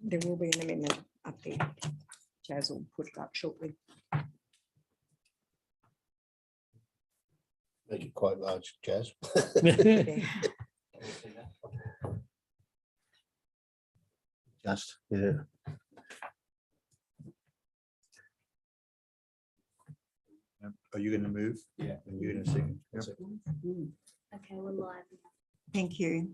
there will be an amendment up there. Jazz will put it up shortly. Make it quite large, Jazz. Yeah. Just, yeah. Are you going to move? Yeah. And you're going to sing? Yep. Okay, we're live. Thank you.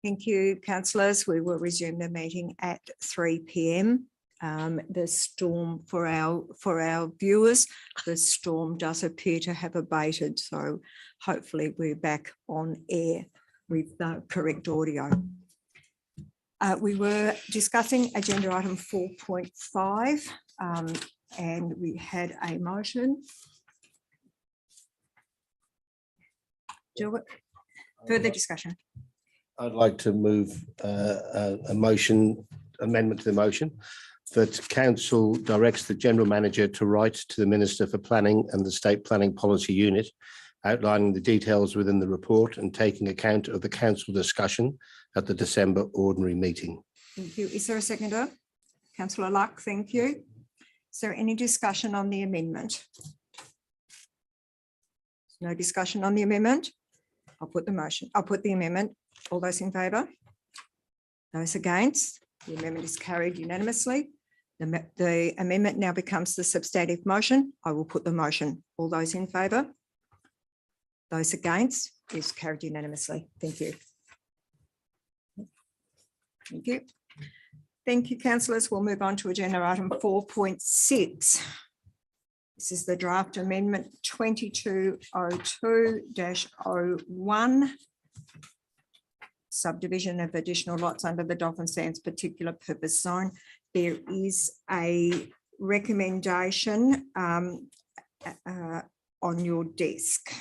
Thank you, councillors. We will resume the meeting at 3 p.m. The storm for our viewers, the storm does appear to have abated, so hopefully we're back on air with the correct audio. We were discussing agenda item 4.5 and we had a motion. Do it. Further discussion. I'd like to move a motion, amendment to the motion, that council directs the general manager to write to the Minister for Planning and the State Planning Policy Unit, outlining the details within the report and taking account of the council discussion at the December ordinary meeting. Thank you. Is there a seconder? Councillor Luck, thank you. Is there any discussion on the amendment? No discussion on the amendment? I'll put the motion. I'll put the amendment. All those in favour? Those against? The amendment is carried unanimously. The amendment now becomes the substantive motion. I will put the motion. All those in favour? Those against? Is carried unanimously. Thank you. Thank you. Thank you, councillors. We'll move on to agenda item 4.6. This is the draft amendment 2202-01. Subdivision of additional lots under the Dolphin Sands particular purpose zone. There is a recommendation on your desk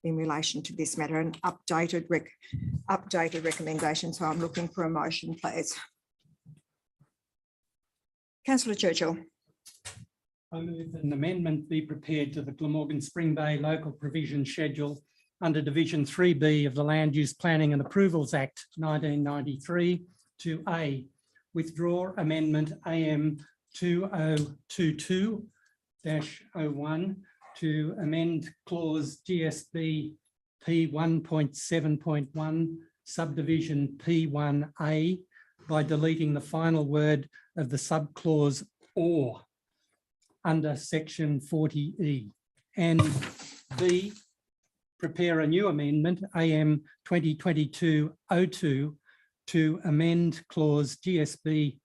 in relation to this matter, an updated recommendation. So I'm looking for a motion, please. Councillor Churchill. I move an amendment be prepared to the Glamorgan Spring Bay Local Provision Schedule under Division 3B of the Land Use Planning and Approvals Act 1993 to A, withdraw amendment AM 2022-01 to amend clause GSB P1.7.1 subdivision P1A by deleting the final word of the subclause or under section 40E, and B, prepare a new amendment AM 2022-02 to amend clause GSB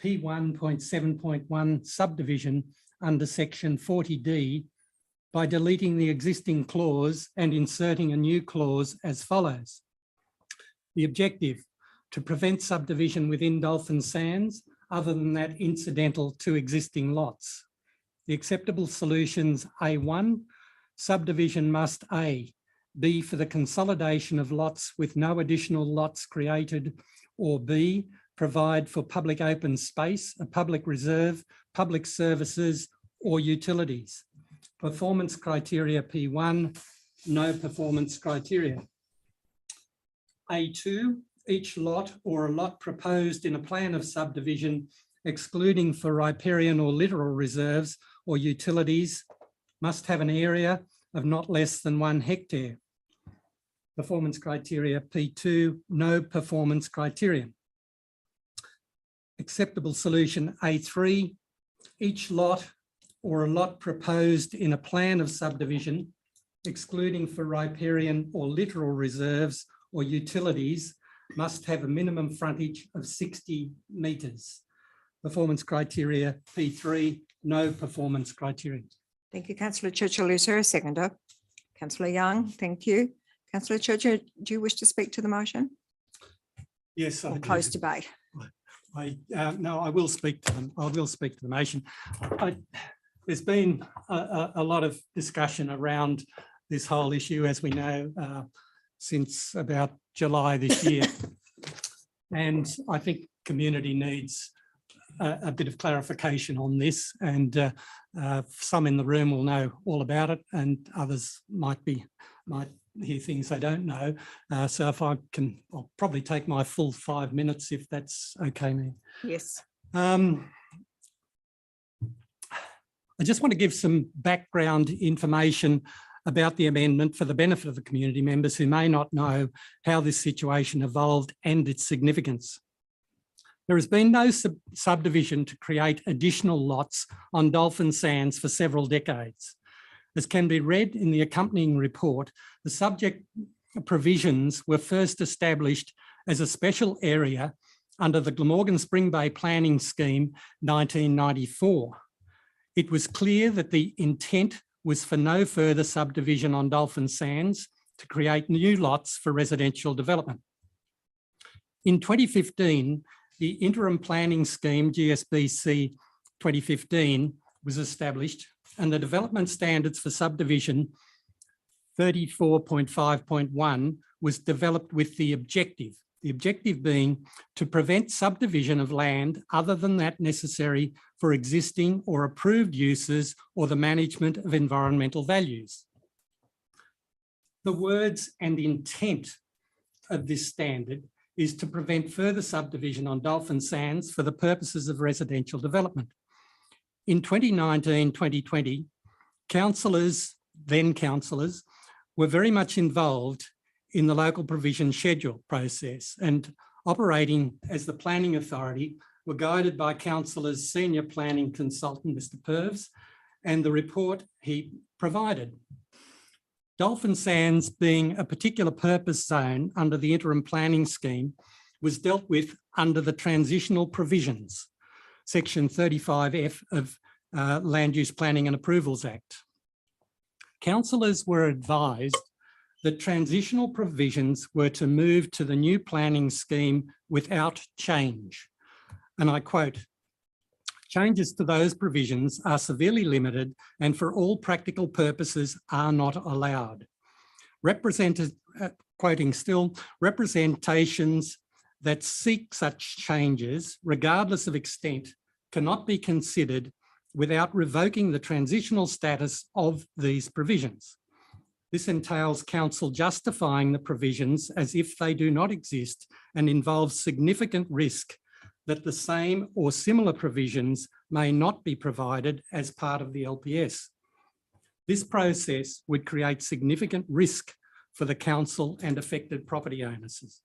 P1.7.1 subdivision under section 40D by deleting the existing clause and inserting a new clause as follows. The objective: to prevent subdivision within Dolphin Sands other than that incidental to existing lots. The acceptable solutions: A1, subdivision must A, be for the consolidation of lots with no additional lots created, or B, provide for public open space, a public reserve, public services, or utilities. Performance criteria P1, no performance criteria. A2, each lot or a lot proposed in a plan of subdivision, excluding for riparian or littoral reserves or utilities, must have an area of not less than 1 hectare. Performance criteria P2, no performance criterion. Acceptable solution A3, each lot or a lot proposed in a plan of subdivision, excluding for riparian or littoral reserves or utilities, must have a minimum frontage of 60 metres. Performance criteria P3, no performance criterion. Thank you, Councillor Churchill. Is there a seconder? Councillor Young, thank you. Councillor Churchill, do you wish to speak to the motion? Yes, I Or do. close debate? No, I will speak to them. I will speak to the motion. There's been a lot of discussion around this whole issue, as we know, since about July this year. And I think community needs a bit of clarification on this, and some in the room will know all about it, and others might hear things they don't know. So if I can, I'll probably take my full 5 minutes if that's okay, Mayor. Yes. I just want to give some background information about the amendment for the benefit of the community members who may not know how this situation evolved and its significance. There has been no subdivision to create additional lots on Dolphin Sands for several decades. As can be read in the accompanying report, the subject provisions were first established as a special area under the Glamorgan Spring Bay Planning Scheme 1994. It was clear that the intent was for no further subdivision on Dolphin Sands to create new lots for residential development. In 2015, the Interim Planning Scheme, GSBC 2015, was established, and the development standards for subdivision 34.5.1 was developed with the objective being to prevent subdivision of land other than that necessary for existing or approved uses or the management of environmental values. The words and intent of this standard is to prevent further subdivision on Dolphin Sands for the purposes of residential development. In 2019-2020, then councillors, were very much involved in the local provision schedule process, and operating as the planning authority were guided by councillors' senior planning consultant, Mr. Purves, and the report he provided. Dolphin Sands, being a particular purpose zone under the interim planning scheme, was dealt with under the transitional provisions, section 35F of Land Use Planning and Approvals Act. Councillors were advised that transitional provisions were to move to the new planning scheme without change. And I quote, "Changes to those provisions are severely limited and for all practical purposes are not allowed. Quoting still, representations that seek such changes, regardless of extent, cannot be considered without revoking the transitional status of these provisions. This entails council justifying the provisions as if they do not exist and involves significant risk that the same or similar provisions may not be provided as part of the LPS. This process would create significant risk for the council and affected property owners.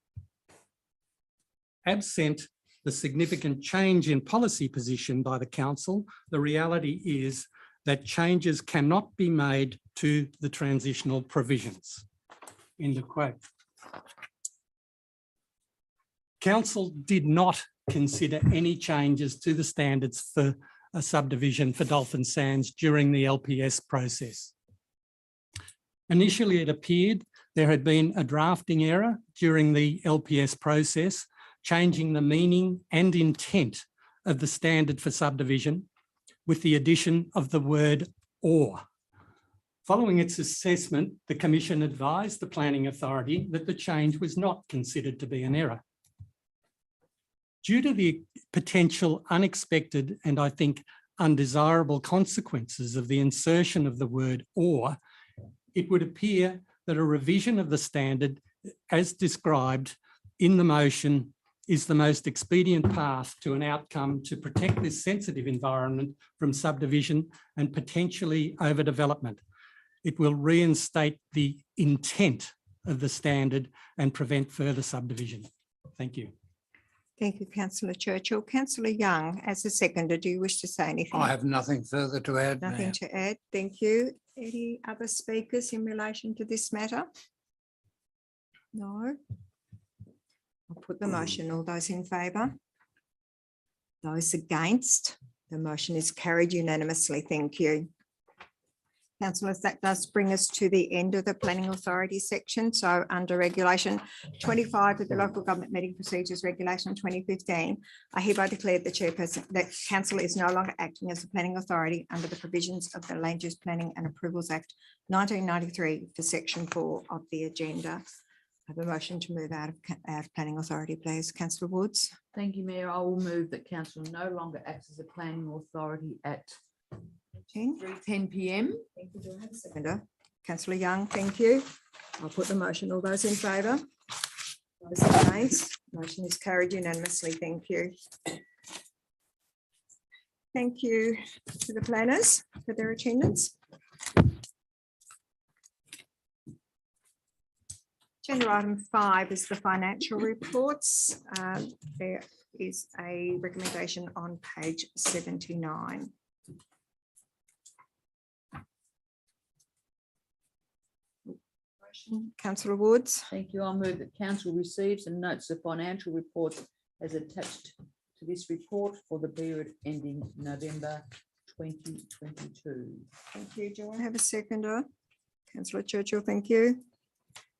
Absent the significant change in policy position by the council, the reality is that changes cannot be made to the transitional provisions." End of quote. Council did not consider any changes to the standards for a subdivision for Dolphin Sands during the LPS process. Initially, it appeared there had been a drafting error during the LPS process, changing the meaning and intent of the standard for subdivision with the addition of the word "or." Following its assessment, the Commission advised the Planning Authority that the change was not considered to be an error. Due to the potential unexpected and I think undesirable consequences of the insertion of the word "or," it would appear that a revision of the standard as described in the motion is the most expedient path to an outcome to protect this sensitive environment from subdivision and potentially overdevelopment. It will reinstate the intent of the standard and prevent further subdivision. Thank you. Thank you, Councillor Churchill. Councillor Young, as a seconder, do you wish to say anything? I have nothing further to add, Nothing Mayor. to add. Thank you. Any other speakers in relation to this matter? No. I'll put the motion. All those in favour? Those against? The motion is carried unanimously. Thank you. Councillors, that does bring us to the end of the Planning Authority section. So under Regulation 25 of the Local Government Meeting Procedures Regulation 2015, I hereby declare the chairperson that council is no longer acting as a planning authority under the provisions of the Land Use Planning and Approvals Act 1993 for Section 4 of the agenda. I have a motion to move out of Planning Authority, please. Councillor Woods. Thank you, Mayor. I will move that council no longer acts as a planning authority at 3:10 p.m. Thank you. Do I have a seconder? Councillor Young, thank you. I'll put the motion. All those in favour? Those against? Motion is carried unanimously. Thank you. Thank you to the planners for their attendance. Agenda item 5 is the financial reports. There is a recommendation on page 79. Councillor Woods. Thank you. I'll move that council receives and notes the financial report as attached to this report for the period ending November 2022. Thank you. Do I have a seconder? Councillor Churchill, thank you.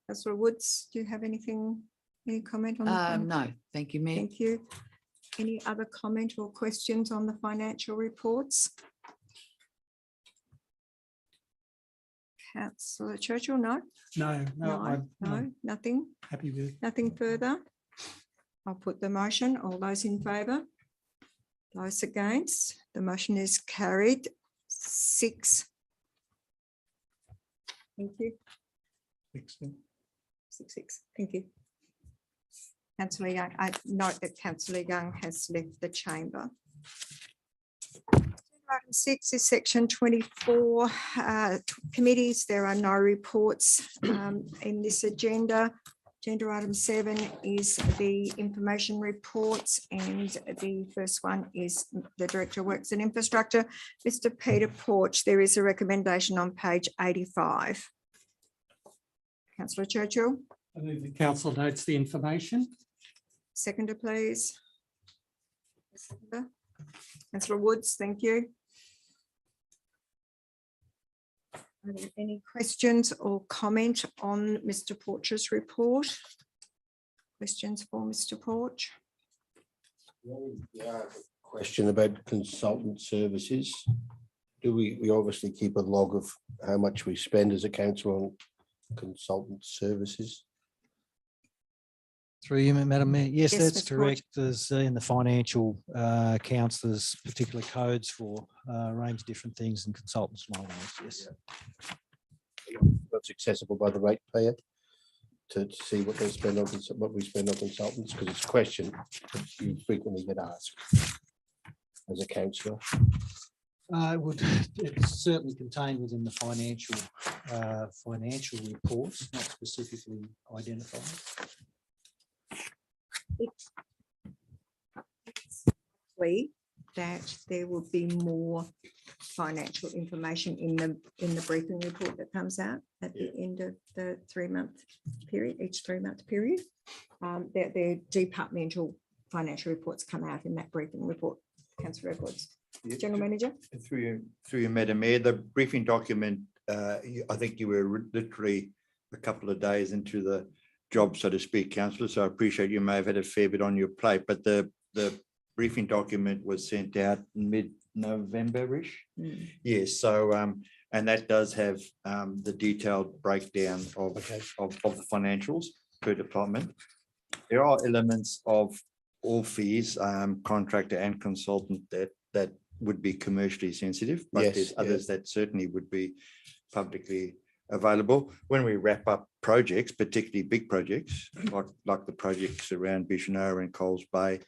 Councillor Woods, do you have anything, any comment on that? No, thank you, Mayor. Thank you. Any other comment or questions on the financial reports? Councillor Churchill, no? No, I'm No, nothing, happy with. nothing further. I'll put the motion. All those in favour? Those against? The motion is carried. 6. Thank you. 6. Thank you. Councillor Young, I note that Councillor Young has left the chamber. Item 6 is section 24. Committees, there are no reports in this agenda. Agenda item 7 is the information reports, and the first one is the Director of Works and Infrastructure, Mr. Peter Porch. There is a recommendation on page 85. Councillor Churchill, I move the council notes the information. seconder, please. Seconder. Councillor Woods, thank you. Are there any questions or comment on Mr. Porch's report? Questions for Mr. Porch? Question about consultant services. Do we obviously keep a log of how much we spend as a council on consultant services? Through you, Madam Mayor. Yes, Yes, that's Mr. Porch. correct. There's in the financial accounts, there's particular codes for a range of different things and consultants. And all those, yes. That's accessible by the ratepayer to see what they spend on, what we spend on consultants, because it's a question that you frequently get asked as a councillor. It's certainly contained within the financial reports, not specifically identified. That there will be more financial information in the briefing report that comes out at the end of the 3-month period, each 3-month period. Their departmental financial reports come out in that briefing report. Councillor Edwards, General Manager. Through you, Madam Mayor, the briefing document, I think you were literally a couple of days into the job, so to speak, councillor, so I appreciate you may have had a fair bit on your plate, but the briefing document was sent out mid-November-ish. Yes, so and that does have the detailed breakdown of the financials per department. There are elements of all fees, contractor and consultant, that would be commercially sensitive, but there's others that certainly would be publicly available. When we wrap up projects, particularly big projects, like the projects around Bichonera and Coles Bay,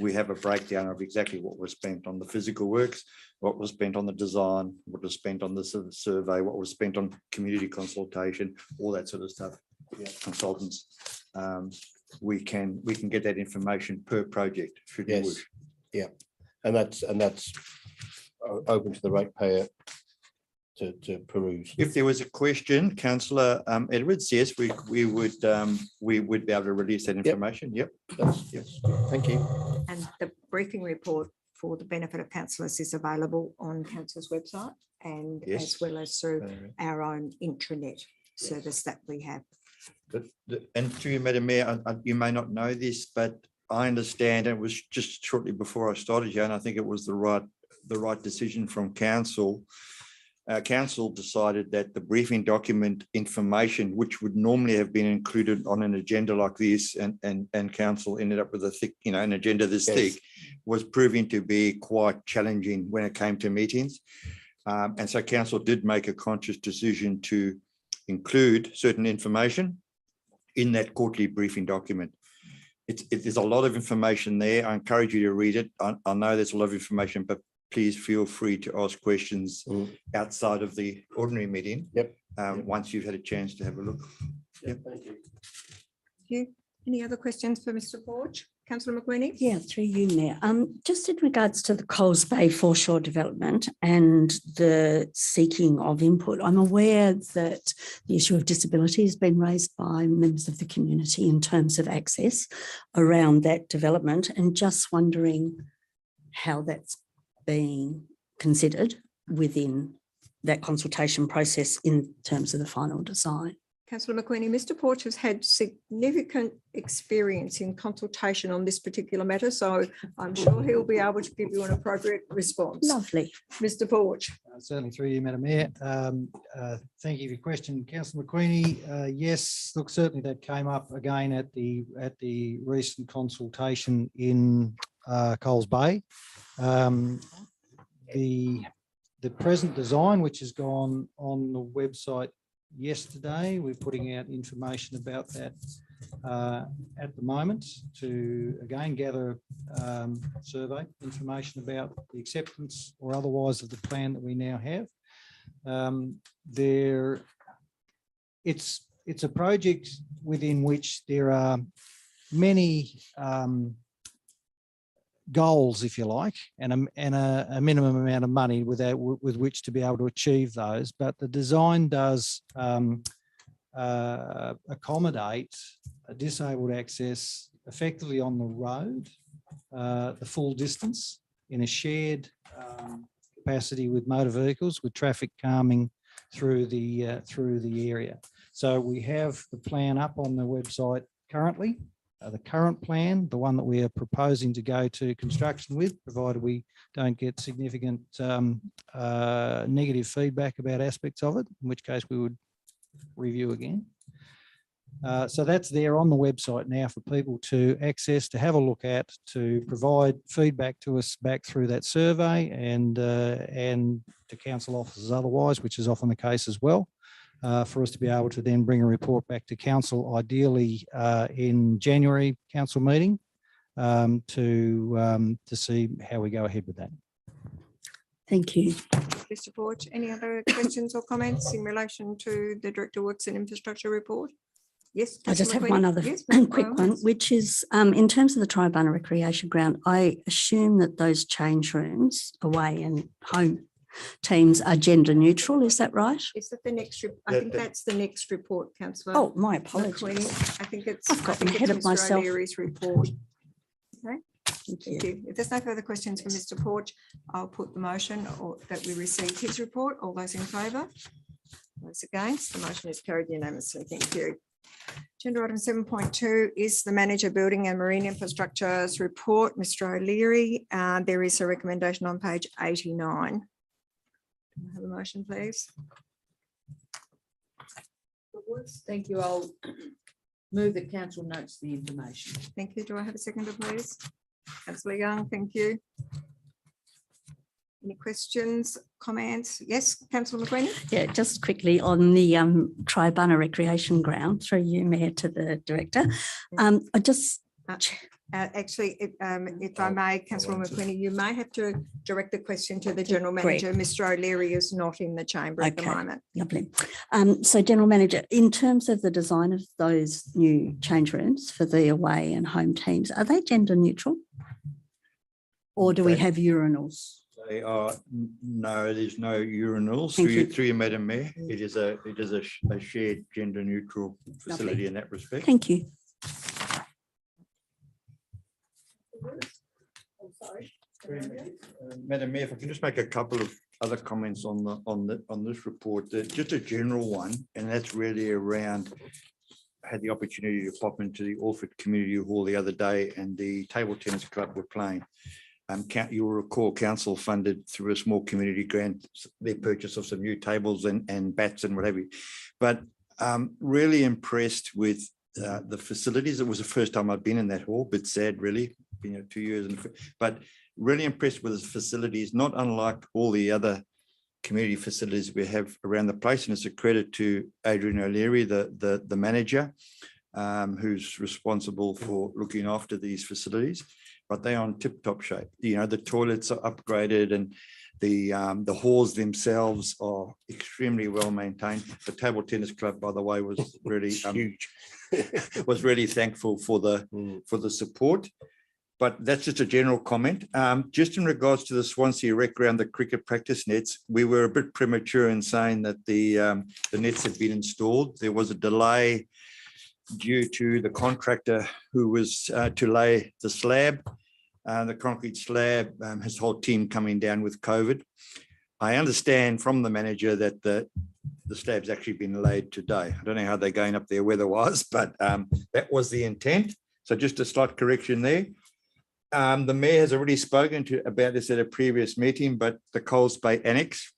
we have a breakdown of exactly what was spent on the physical works, what was spent on the design, what was spent on the survey, what was spent on community consultation, all that sort of stuff. Consultants, we can get that information per project, should you wish. Yeah, and that's open to the ratepayer to peruse. If there was a question, Councillor Edwards, yes, we would be able to release that information. Yep. Yes. Thank you. And the briefing report for the benefit of councillors is available on council's website and as well as through our own intranet service that we have. And to you, Madam Mayor, you may not know this, but I understand it was just shortly before I started here, and I think it was the right decision from council. Council decided that the briefing document information, which would normally have been included on an agenda like this, and council ended up with a thick, an agenda this thick, was proving to be quite challenging when it came to meetings. And so council did make a conscious decision to include certain information in that quarterly briefing document. There's a lot of information there. I encourage you to read it. I know there's a lot of information, but please feel free to ask questions outside of the ordinary meeting. Yep. Once you've had a chance to have a look. Thank you. Thank you. Any other questions for Mr. Porch? Councillor McQueenie? Yeah, through you, Mayor. Just in regards to the Coles Bay foreshore development and the seeking of input, I'm aware that the issue of disability has been raised by members of the community in terms of access around that development, and just wondering how that's being considered within that consultation process in terms of the final design. Councillor McQueenie, Mr. Porch has had significant experience in consultation on this particular matter, so I'm sure he'll be able to give you an appropriate response. Lovely. Mr. Porch. Certainly through you, Madam Mayor. Thank you for your question, Councillor McQueenie. Yes, look, certainly that came up again at the recent consultation in Coles Bay. The present design, which has gone on the website yesterday, we're putting out information about that at the moment to again gather survey information about the acceptance or otherwise of the plan that we now have. It's a project within which there are many goals, if you like, and a minimum amount of money with which to be able to achieve those. But the design does accommodate a disabled access effectively on the road, the full distance in a shared capacity with motor vehicles, with traffic calming through the area. So we have the plan up on the website currently. The current plan, the one that we are proposing to go to construction with, provided we don't get significant negative feedback about aspects of it, in which case we would review again. So that's there on the website now for people to access, to have a look at, to provide feedback to us back through that survey and to council officers otherwise, which is often the case as well. For us to be able to then bring a report back to council, ideally in January council meeting, to see how we go ahead with that. Thank you. Mr. Porch, any other questions or comments in relation to the Director Works and Infrastructure report? Yes. I just Councillor have one McQueenie? other Yes, by quick all one, means. which is in terms of the Tribunna Recreation Ground, I assume that those change rooms, away and home teams, are gender neutral. Is that right? Is that the next? I think that's the next report, Councillor. Oh, my McQueenie. apologies. I think it's. I've I gotten think ahead it's of Mr. myself. O'Leary's report. Okay. Thank you. Thank you. If there's no further questions for Mr. Porch, I'll put the motion or that we receive his report. All those in favour? Those against? The motion is carried unanimously. Thank you. Agenda item 7.2 is the Manager Building and Marine Infrastructure's report. Mr. O'Leary, there is a recommendation on page 89. Can I have a motion, please? Thank you. I'll move that council notes the information. Thank you. Do I have a seconder, please? Councillor Young, thank you. Any questions, comments? Yes, Councillor McQueenie? Yeah, just quickly on the Tribunna Recreation Ground, through you, Mayor, to the Director. I just Actually, if I may, Councillor McQueenie, you may have to direct the question to the General Great. Manager. Mr. O'Leary is not in the chamber at the Okay. moment. Lovely. So, General Manager, in terms of the design of those new change rooms for the away and home teams, are they gender neutral? Or do we They- have urinals? They are, no, there's no urinals. Thank you. Through you, Madam Mayor. It is a shared gender neutral facility in that respect. Thank you. Madam Mayor, if I can just make a couple of other comments on this report, just a general one, and that's really around. I had the opportunity to pop into the Alford Community Hall the other day, and the table tennis club were playing. You'll recall council funded through a small community grant their purchase of some new tables and bats and whatever. But really impressed with the facilities. It was the first time I'd been in that hall, but sad really, 2 years. But really impressed with the facilities, not unlike all the other community facilities we have around the place. And it's a credit to Adrian O'Leary, the manager, who's responsible for looking after these facilities, but they're on tip-top shape. You know, the toilets are upgraded and the halls themselves are extremely well maintained. The table tennis club, by the way, was really Huge. was really thankful for the support. But that's just a general comment. Just in regards to the Swansea Rec Ground, the cricket practice nets, we were a bit premature in saying that the nets had been installed. There was a delay due to the contractor who was to lay the slab, the concrete slab, his whole team coming down with COVID. I understand from the manager that the slab's actually been laid today. I don't know how they're going up there weather-wise, but that was the intent. So just a slight correction there. The mayor has already spoken about this at a previous meeting, but the Coles Bay Annex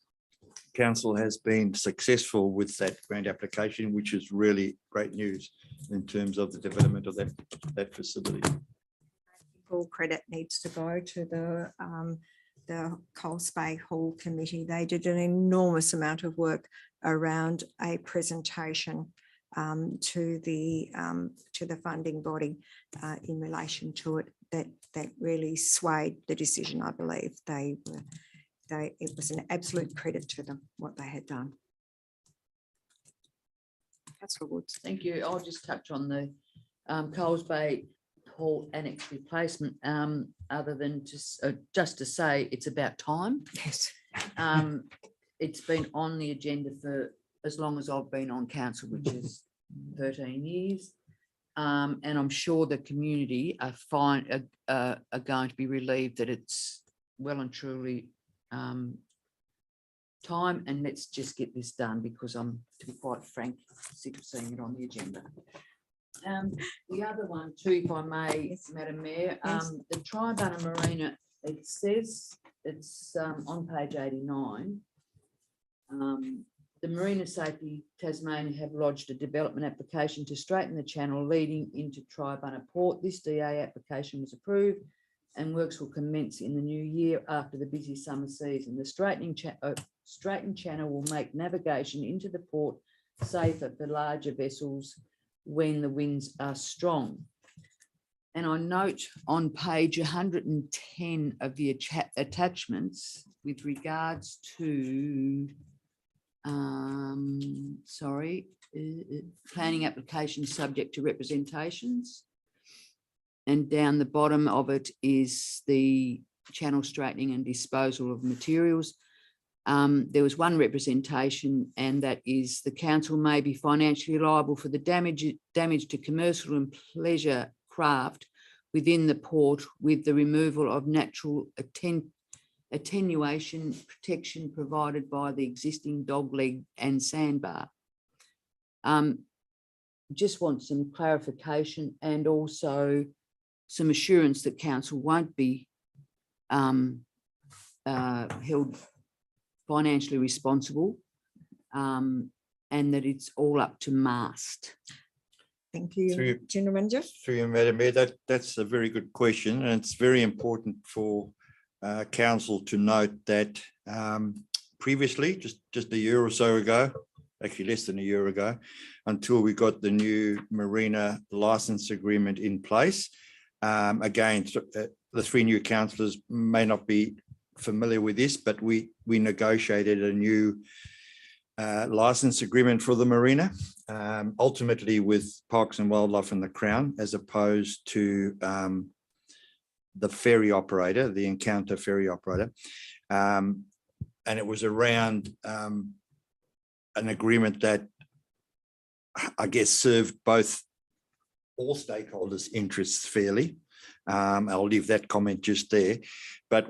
Council has been successful with that grant application, which is really great news in terms of the development of that facility. All credit needs to go to the Coles Bay Hall Committee. They did an enormous amount of work around a presentation to the funding body in relation to it that really swayed the decision. I believe it was an absolute credit to them what they had done. Councillor Woods. Thank you. I'll just touch on the Coles Bay Hall Annex replacement, other than just to say it's about time. Yes. It's been on the agenda for as long as I've been on council, which is 13 years. And I'm sure the community are going to be relieved that it's well and truly time, and let's just get this done, because I'm, to be quite frank, sick of seeing it on the agenda. The other one too, if I may, Yes. Madam Mayor, Yes. the Tribunna Marina, it says it's on page 89. The Marina Safety Tasmania have lodged a development application to straighten the channel leading into Tribunna Port. This DA application was approved and works will commence in the new year after the busy summer season. The straightened channel will make navigation into the port safer for larger vessels when the winds are strong. And I note on page 110 of the attachments with regards to planning application subject to representations. And down the bottom of it is the channel straightening and disposal of materials. There was one representation, and that is the council may be financially liable for the damage to commercial and pleasure craft within the port with the removal of natural attenuation protection provided by the existing dogleg and sandbar. Just want some clarification and also some assurance that council won't be held financially responsible, and that it's all up to mast. Thank you, Through- General Manager. Through you, Madam Mayor, that's a very good question, and it's very important for council to note that previously, just a year or so ago, actually less than a year ago, until we got the new marina license agreement in place. Again, the three new councillors may not be familiar with this, but we negotiated a new license agreement for the marina, ultimately with Parks and Wildlife and the Crown, as opposed to the ferry operator, the Encounter ferry operator. And it was around an agreement that I guess served both all stakeholders' interests fairly. I'll leave that comment just there. But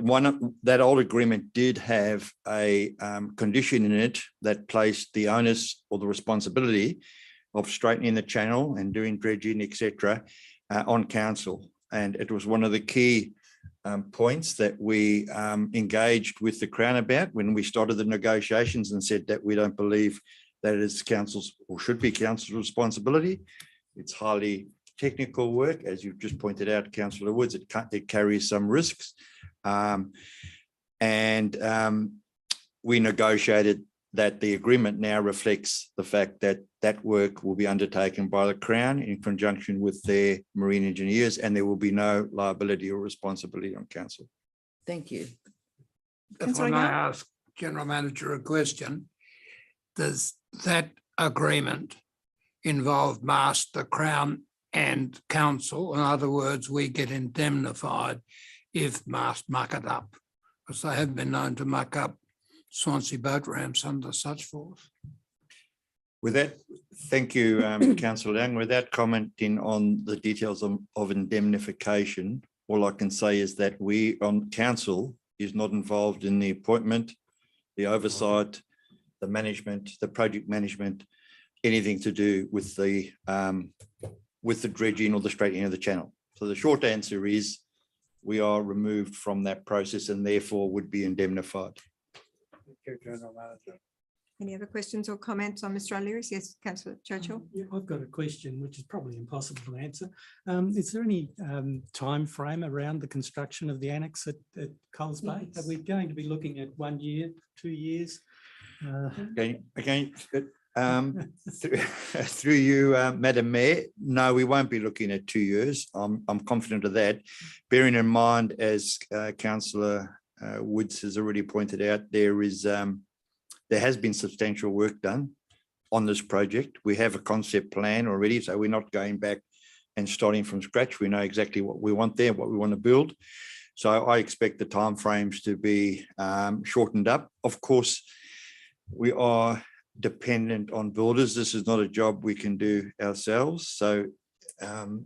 that old agreement did have a condition in it that placed the onus or the responsibility of straightening the channel and doing dredging, etc., on council. And it was one of the key points that we engaged with the Crown about when we started the negotiations, and said that we don't believe that it is council's or should be council's responsibility. It's highly technical work, as you've just pointed out, Councillor Woods. It carries some risks, and we negotiated that the agreement now reflects the fact that that work will be undertaken by the Crown in conjunction with their marine engineers, and there will be no liability or responsibility on council. Thank you. If I Councillor may Young? ask General Manager a question, does that agreement involve Mast, the Crown and Council? In other words, we get indemnified if Mast muck it up, because they have been known to muck up Swansea boat ramps under such force. With that, thank you, Councillor Young. Without commenting on the details of indemnification, all I can say is that we on council is not involved in the appointment, the oversight, the management, the project management, anything to do with the dredging or the straightening of the channel. So the short answer is we are removed from that process and therefore would be indemnified. Any other questions or comments on Mr. O'Leary's? Yes, Councillor Churchill. Yeah, I've got a question which is probably impossible to answer. Is there any time frame around the construction of the annex at Coles Bay? Are we going to be looking at 1 year, 2 years? Again, through you, Madam Mayor, no, we won't be looking at 2 years. I'm confident of that. Bearing in mind, as Councillor Woods has already pointed out, there has been substantial work done on this project. We have a concept plan already, so we're not going back and starting from scratch. We know exactly what we want there, what we want to build. So I expect the timeframes to be shortened up. Of course, we are dependent on builders. This is not a job we can do ourselves. So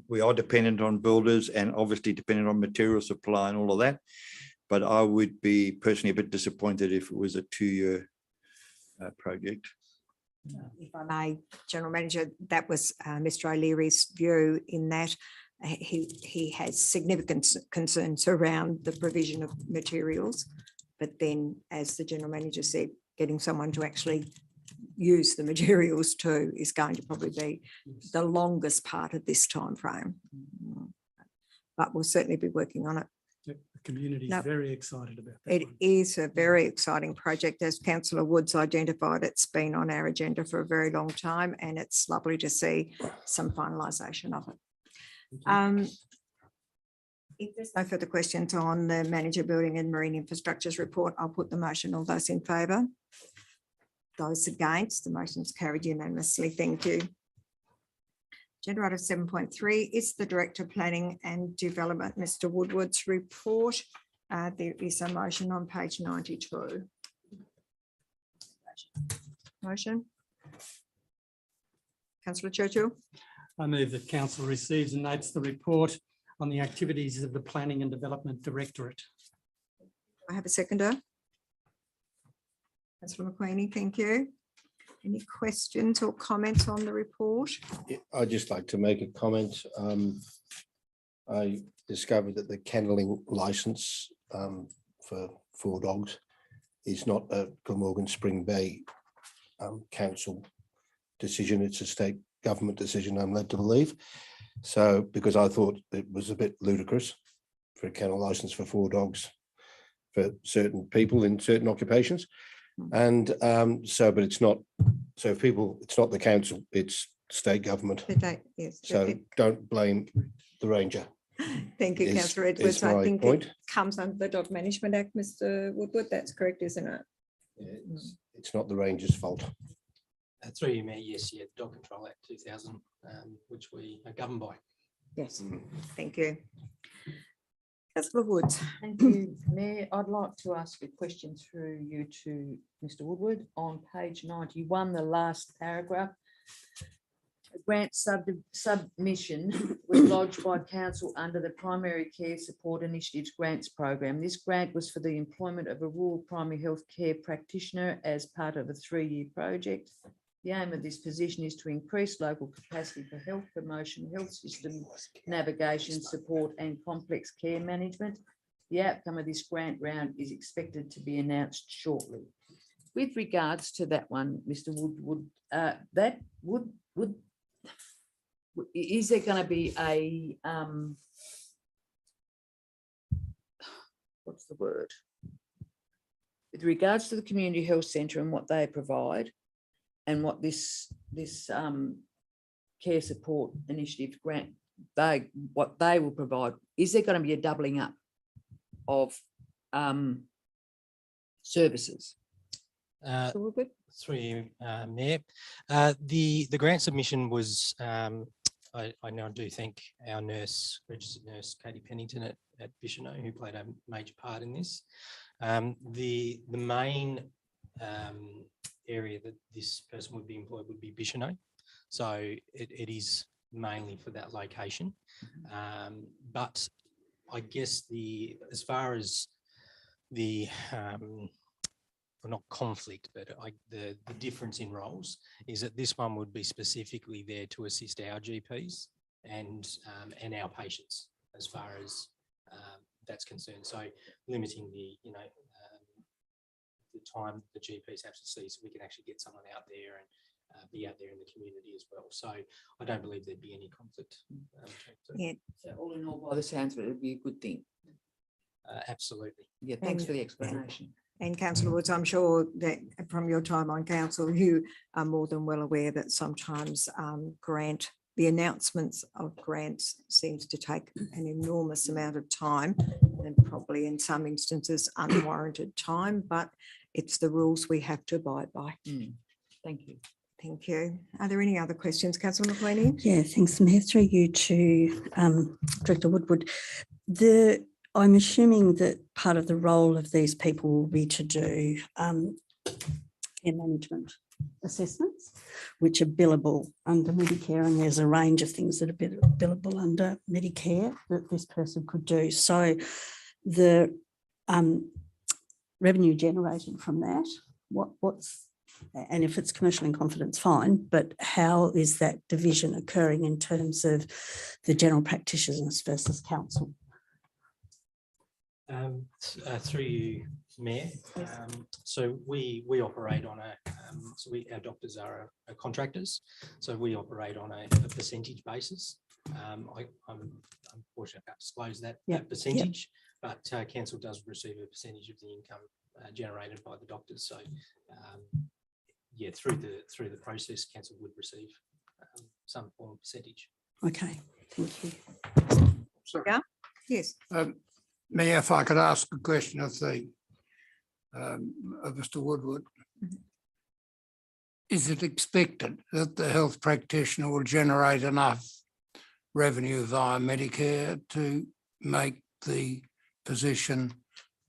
we are dependent on builders and obviously dependent on material supply and all of that. But I would be personally a bit disappointed if it was a 2-year project. If I may, General Manager, that was Mr. O'Leary's view in that he has significant concerns around the provision of materials. But then, as the General Manager said, getting someone to actually use the materials too is going to probably be the longest part of this time frame. But we'll certainly be working on it. The community is No. very excited about that. It one. is a very exciting project. As Councillor Woods identified, it's been on our agenda for a very long time and it's lovely to see some finalisation of it. If there's no further questions on the Manager Building and Marine Infrastructures report, I'll put the motion. All those in favour? Those against? The motion is carried unanimously. Thank you. Agenda item 7.3 is the Director of Planning and Development, Mr. Woodward's report. There is a motion on page 92. Motion. Councillor Churchill. I move that council receives and notes the report on the activities of the Planning and Development Directorate. I have a seconder. Councillor McQueenie, thank you. Any questions or comments on the report? I'd just like to make a comment. I discovered that the kennelling license for 4 dogs is not a Glamorgan Spring Bay council decision. It's a state government decision, I'm led to believe. So, because I thought it was a bit ludicrous for a kennel license for 4 dogs for certain people in certain occupations. And but it's not, so if people, it's not the council, it's state government. The date, yes. So don't blame the ranger. Thank you, is- Councillor is Edwards. I my think point. it comes under the Dog Management Act, Mr. Woodward. That's correct, isn't it? It's not the ranger's fault. Through you, Mayor, yes, yeah, Dog Control Act 2000, which we are governed by. Yes, thank you. Councillor Woods. Thank you, Mayor. I'd like to ask a question through you to Mr. Woodward on page 91, the last paragraph. A grant submission was lodged by council under the Primary Care Support Initiatives Grants Program. This grant was for the employment of a rural primary health care practitioner as part of a 3-year project. The aim of this position is to increase local capacity for health promotion, health system navigation, support and complex care management. The outcome of this grant round is expected to be announced shortly. With regards to that one, Mr. Woodward, that would is there going to be a what's the word? with regards to the community health centre and what they provide and what this care support initiative grant, what they will provide, is there going to be a doubling up of services? Uh, So we're good. Through you, Mayor. The grant submission was, I now do thank our nurse, registered nurse, Katie Pennington at Bicheno, who played a major part in this. The main area that this person would be employed would be Bicheno. So it is mainly for that location. But I guess as far as the well, not conflict, but the difference in roles is that this one would be specifically there to assist our GPs and our patients as far as that's concerned. So limiting the the time the GPs have to see, so we can actually get someone out there and be out there in the community as well. So I don't believe there'd be any conflict. Yeah, So all in all, by the sounds of it, it'd be a good thing. Absolutely. Yeah, thanks And- for the explanation. and Councillor Woods, I'm sure that from your time on council, you are more than well aware that sometimes the announcements of grants seems to take an enormous amount of time and probably in some instances unwarranted time, but it's the rules we have to abide by. Thank you. Thank you. Are there any other questions, Councillor McLeany? Yeah, thanks, Mayor. Through you to Director Woodward. I'm assuming that part of the role of these people will be to do care management assessments, which are billable under Medicare, and there's a range of things that are billable under Medicare that this person could do. So the revenue generated from that, what's, and if it's commercial in confidence, fine, but how is that division occurring in terms of the general practitioners versus council? Through you, Mayor. So we operate on our doctors are contractors, so we operate on a percentage basis. I'm unfortunately I can't disclose that percentage, but council does receive a percentage of the income generated by the doctors. So yeah, through the process, council would receive some form of percentage. Okay, thank you. Yeah, yes. Mayor, if I could ask a question of Mr. Woodward. Is it expected that the health practitioner will generate enough revenue via Medicare to make the position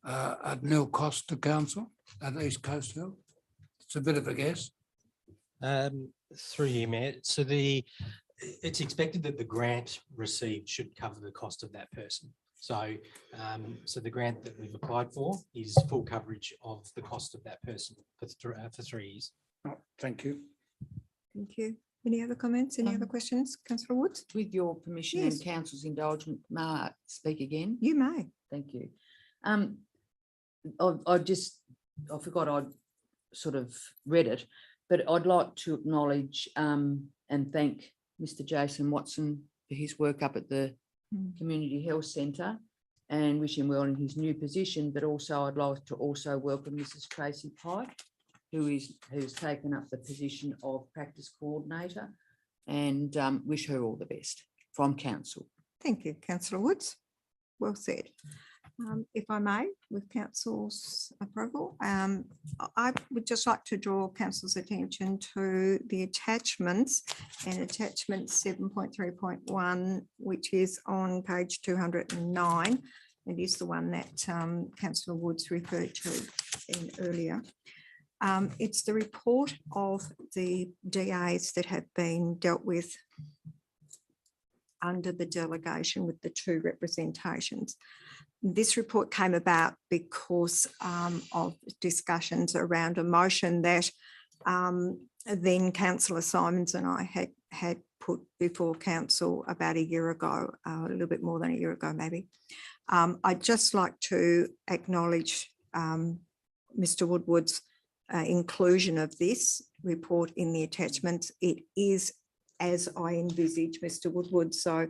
at nil cost to council at East Coast Health? It's a bit of a guess. Through you, Mayor. So it's expected that the grant received should cover the cost of that person. So, so the grant that we've applied for is full coverage of the cost of that person for 3 years. Oh, thank you. Thank you. Any other comments? Any other questions, Councillor Woods? With your permission Yes. and council's indulgence, may I speak again? You may. Thank you. I forgot I'd sort of read it, but I'd like to acknowledge and thank Mr. Jason Watson for his work up at the Community Health Centre and wish him well in his new position. But also I'd like to also welcome Mrs. Tracy Pike, who's taken up the position of practice coordinator, and wish her all the best from council. Thank you, Councillor Woods. Well said. If I may, with council's approval, I would just like to draw council's attention to the attachments and attachment 7.3.1, which is on page 209. It is the one that Councillor Woods referred to earlier. It's the report of the DAs that have been dealt with under the delegation with the 2 representations. This report came about because of discussions around a motion that then Councillor Simons and I had put before council about a year ago, a little bit more than a year ago maybe. I'd just like to acknowledge Mr. Woodward's inclusion of this report in the attachments. It is as I envisage, Mr. Woodward. So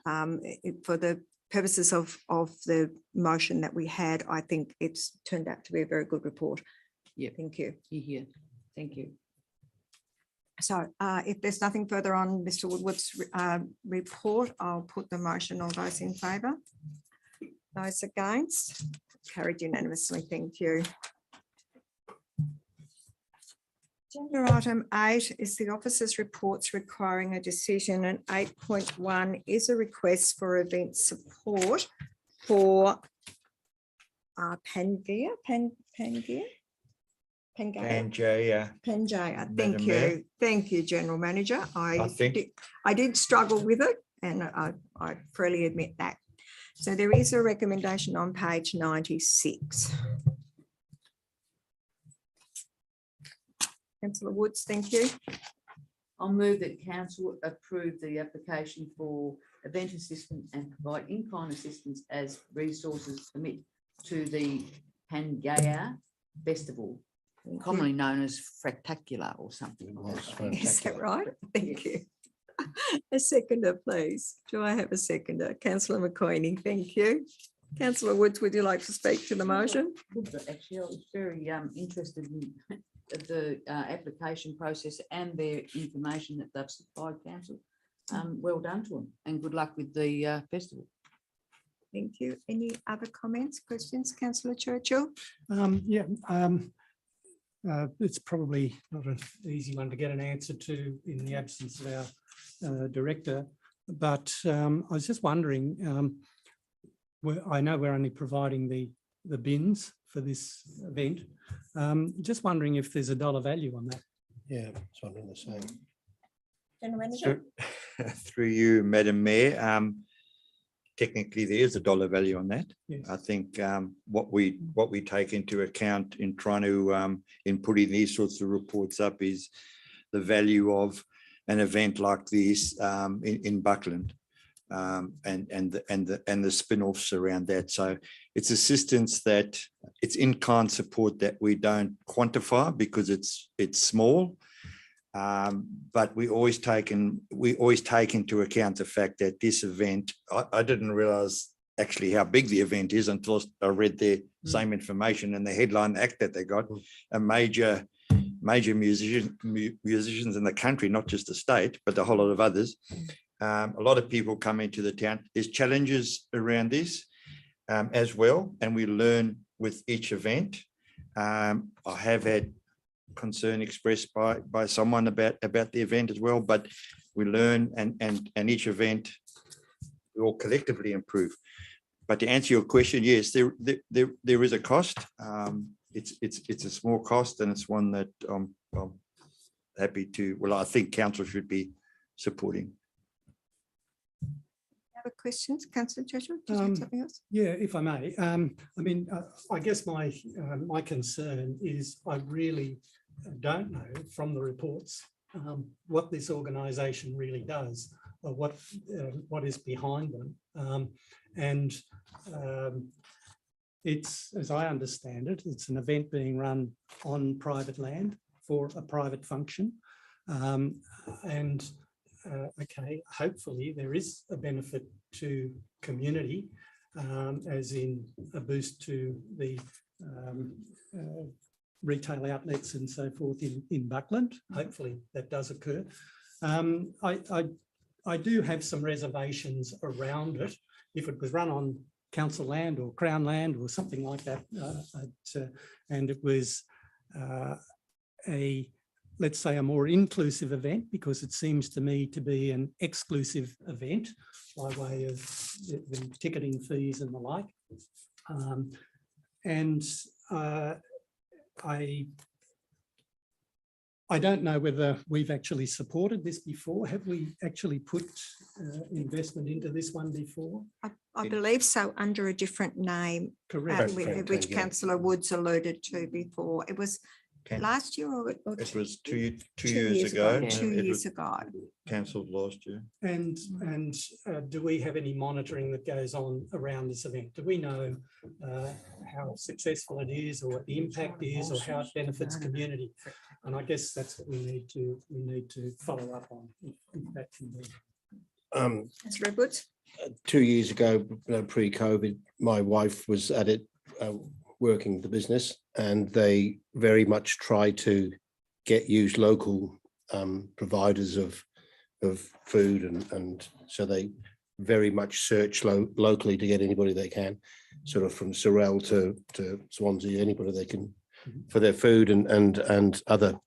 for the purposes of the motion that we had, I think it's turned out to be a very good report. Yeah. Thank you. Here, thank you. So if there's nothing further on Mr. Woodward's report, I'll put the motion. All those in favour? Those against? Carried unanimously. Thank you. Agenda item 8 is the officers' reports requiring a decision, and 8.1 is a request for event support for Pangaea. Pangaea. Pangaea, thank Madam Mayor. you. Thank you, General Manager. I think- I did struggle with it, and I freely admit that. So there is a recommendation on page 96. Councillor Woods, thank you. I'll move that council approve the application for event assistance and provide in-kind assistance as resources permit to the Pangaea Festival, commonly known as Fractacular or something. Is that right? Thank you. A seconder, please. Do I have a seconder? Councillor McQueenie, thank you. Councillor Woods, would you like to speak to the motion? Actually, I was very interested in the application process and their information that they've supplied council. Well done to them, and good luck with the festival. Thank you. Any other comments, questions? Councillor Churchill? It's probably not an easy one to get an answer to in the absence of our director, but I was just wondering, I know we're only providing the bins for this event. Just wondering if there's a dollar value on that. Yeah, it's wondering the same. General Manager? Through you, Madam Mayor, technically there is a dollar value on that. Yes. I think what we take into account in trying to in putting these sorts of reports up is the value of an event like this in Buckland, and the spin-offs around that. So it's assistance that it's in-kind support that we don't quantify because it's small. But we always take into account the fact that this event, I didn't realize actually how big the event is until I read their same information and the headline act that they got. A major musicians in the country, not just the state, but a whole lot of others. A lot of people come into the town. There's challenges around this as well, and we learn with each event. I have had concern expressed by someone about the event as well, but we learn and each event we all collectively improve. But to answer your question, yes, there is a cost. It's a small cost, and it's one that I'm happy to. Well, I think council should be supporting. Other questions, Councillor Churchill? Did you have something else? Yeah, if I may. I guess my concern is I really don't know from the reports what this organisation really does or what is behind them. It's, as I understand it, it's an event being run on private land for a private function. Okay, hopefully there is a benefit to community, as in a boost to the retail outlets and so forth in Buckland. Hopefully that does occur. I do have some reservations around it. If it was run on council land or crown land or something like that, and it was let's say a more inclusive event, because it seems to me to be an exclusive event by way of the ticketing fees and the like. I don't know whether we've actually supported this before. Have we actually put investment into this one before? I believe so, under a different name, Correct. which Councillor Woods alluded to before. It was last year or It was two years 2 years ago. ago. 2 It years was ago. cancelled last year. And do we have any monitoring that goes on around this event? Do we know how successful it is, or what the impact is, or how it benefits community? And I guess that's what we need to follow up on, if that can be. Councillor Woods? 2 years ago, pre-COVID, my wife was at it, working the business, and they very much try to use local providers of food, and so they very much search locally to get anybody they can, sort of from Sorel to Swansea, anybody they can for their food and other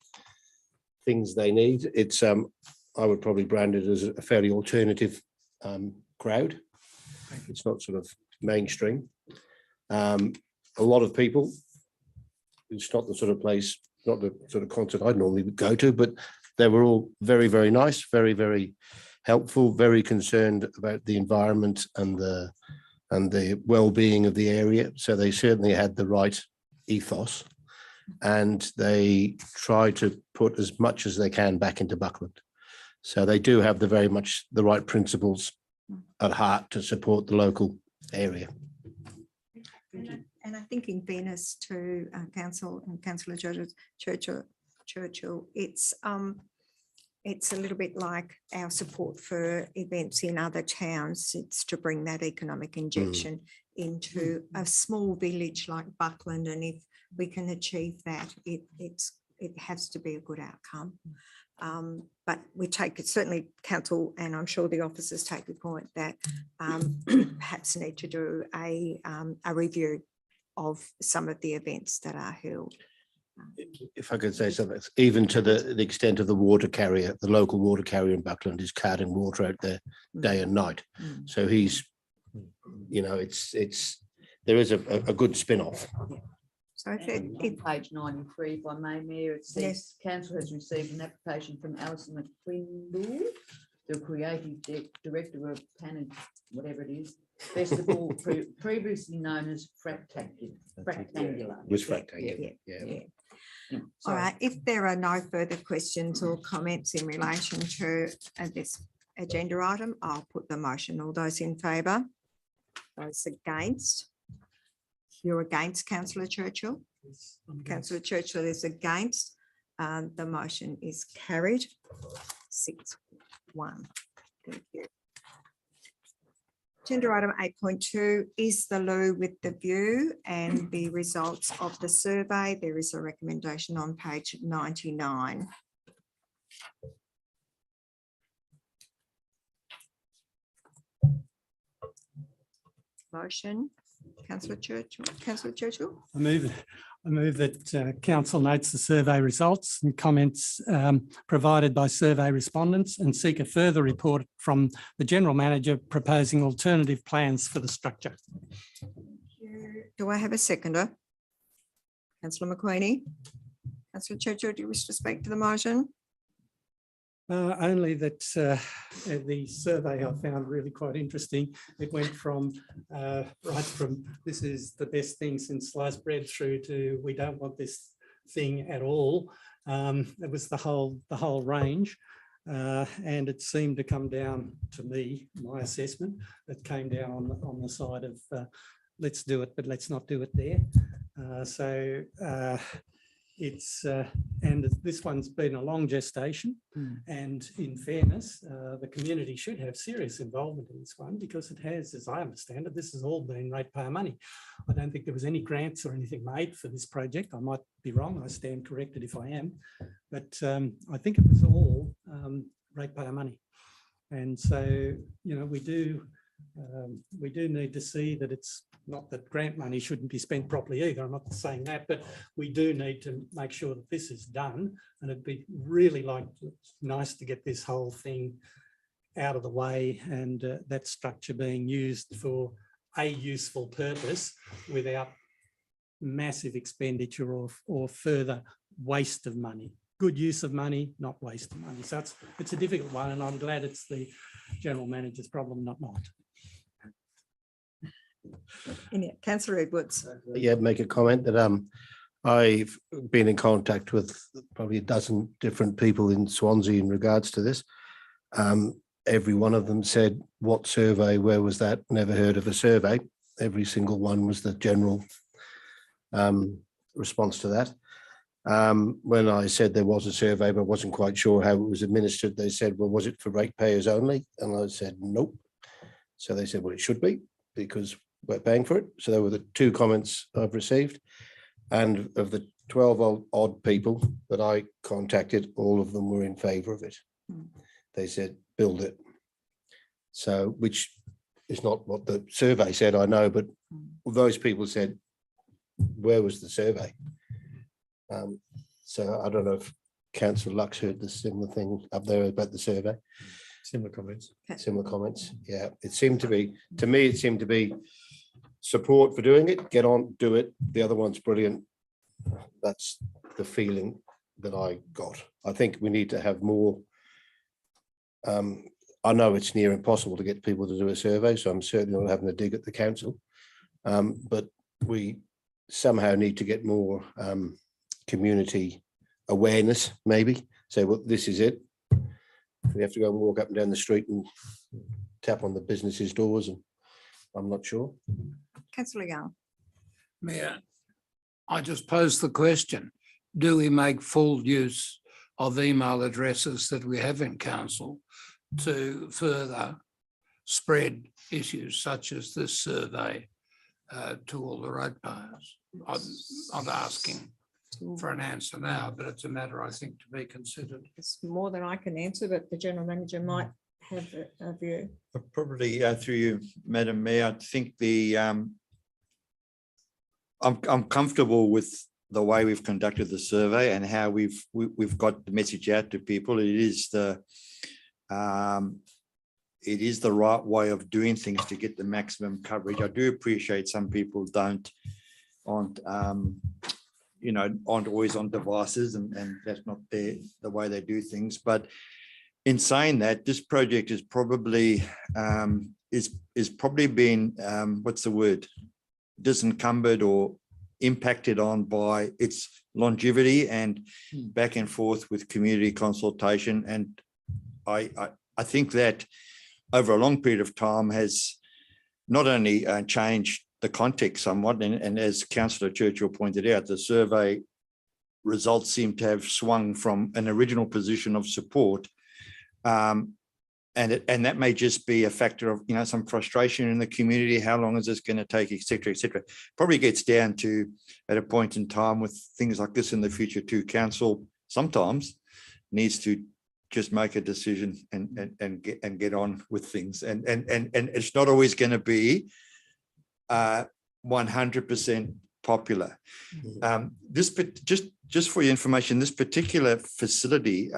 things they need. It's I would probably brand it as a fairly alternative crowd. It's not sort of mainstream. A lot of people. It's not the sort of place, not the sort of concert I'd normally go to, but they were all very, very nice, very, very helpful, very concerned about the environment and the well-being of the area. So they certainly had the right ethos, and they try to put as much as they can back into Buckland. So they do have very much the right principles at heart to support the local area. And I think in fairness to council and Councillor Churchill, it's a little bit like our support for events in other towns. It's to bring that economic injection into a small village like Buckland, and if we can achieve that, it has to be a good outcome. But we take it, certainly council, and I'm sure the officers take the point that we perhaps need to do a review of some of the events that are held. If I could say something, even to the extent of the water carrier, the local water carrier in Buckland is carrying water out there day and night. So he's, there is a good spin-off. So if On page 93, if I may, Mayor, it says council has received an application from Alison McQuindle, the creative director of Panad, whatever it is, festival previously known as Fractangular. Was Fractangular, yeah. All right, if there are no further questions or comments in relation to this agenda item, I'll put the motion. All those in favour? Those against? You're against, Councillor Churchill? Councillor Churchill is against. The motion is carried 6-1. Thank you. Agenda item 8.2 is the loo with the view and the results of the survey. There is a recommendation on page 99. Motion, Councillor Churchill. I move that council notes the survey results and comments provided by survey respondents and seek a further report from the General Manager proposing alternative plans for the structure. Do I have a seconder? Councillor McQueenie. Councillor Churchill, do you wish to speak to the motion? Only that the survey I found really quite interesting. It went from right from this is the best thing since sliced bread through to we don't want this thing at all. It was the whole range, and it seemed to come down to me, my assessment, it came down on the side of let's do it, but let's not do it there. It's and this one's been a long gestation, and in fairness, the community should have serious involvement in this one because it has, as I understand it, this has all been ratepayer money. I don't think there was any grants or anything made for this project. I might be wrong. I stand corrected if I am, but I think it was all ratepayer money, and so we do need to see that it's not that grant money shouldn't be spent properly either. I'm not saying that, but we do need to make sure that this is done. And it'd be really nice to get this whole thing out of the way and that structure being used for a useful purpose without massive expenditure or further waste of money. Good use of money, not waste of money. So it's a difficult one, and I'm glad it's the General Manager's problem, not mine. Councillor Edwards. Yeah, make a comment that I've been in contact with probably a dozen different people in Swansea in regards to this. Every one of them said, what survey, where was that? Never heard of a survey. Every single one was the general response to that. When I said there was a survey, but wasn't quite sure how it was administered, they said, well, was it for ratepayers only? And I said, nope. So they said, well, it should be because we're paying for it. So they were the two comments I've received. And of the 12 odd people that I contacted, all of them were in favour of it. They said, build it. So, which is not what the survey said, I know, but those people said, where was the survey? So I don't know if Councillor Lux heard the similar thing up there about the survey. Similar comments. Similar comments. Yeah, it seemed to be, to me, it seemed to be support for doing it, get on, do it. The other one's brilliant. That's the feeling that I got. I think we need to have more. I know it's near impossible to get people to do a survey, so I'm certainly not having a dig at the council. But we somehow need to get more community awareness, maybe. Say, well, this is it. We have to go and walk up and down the street and tap on the businesses' doors, and I'm not sure. Councillor Young. Mayor, I just posed the question, do we make full use of email addresses that we have in council to further spread issues such as this survey to all the ratepayers? I'm not asking for an answer now, but it's a matter, I think, to be considered. It's more than I can answer, but the general manager might have a view. Probably through you, Madam Mayor, I think the I'm comfortable with the way we've conducted the survey and how we've got the message out to people. It is the right way of doing things to get the maximum coverage. I do appreciate some people aren't always on devices, and that's not the way they do things. But in saying that, this project is probably been what's the word, disencumbered or impacted on by its longevity and back and forth with community consultation. And I think that over a long period of time has not only changed the context somewhat, and as Councillor Churchill pointed out, the survey results seem to have swung from an original position of support, and that may just be a factor of some frustration in the community. How long is this going to take, et cetera, et cetera. Probably gets down to, at a point in time with things like this in the future too, council sometimes needs to just make a decision and get on with things, and it's not always going to be 100% popular. Just for your information, this particular facility,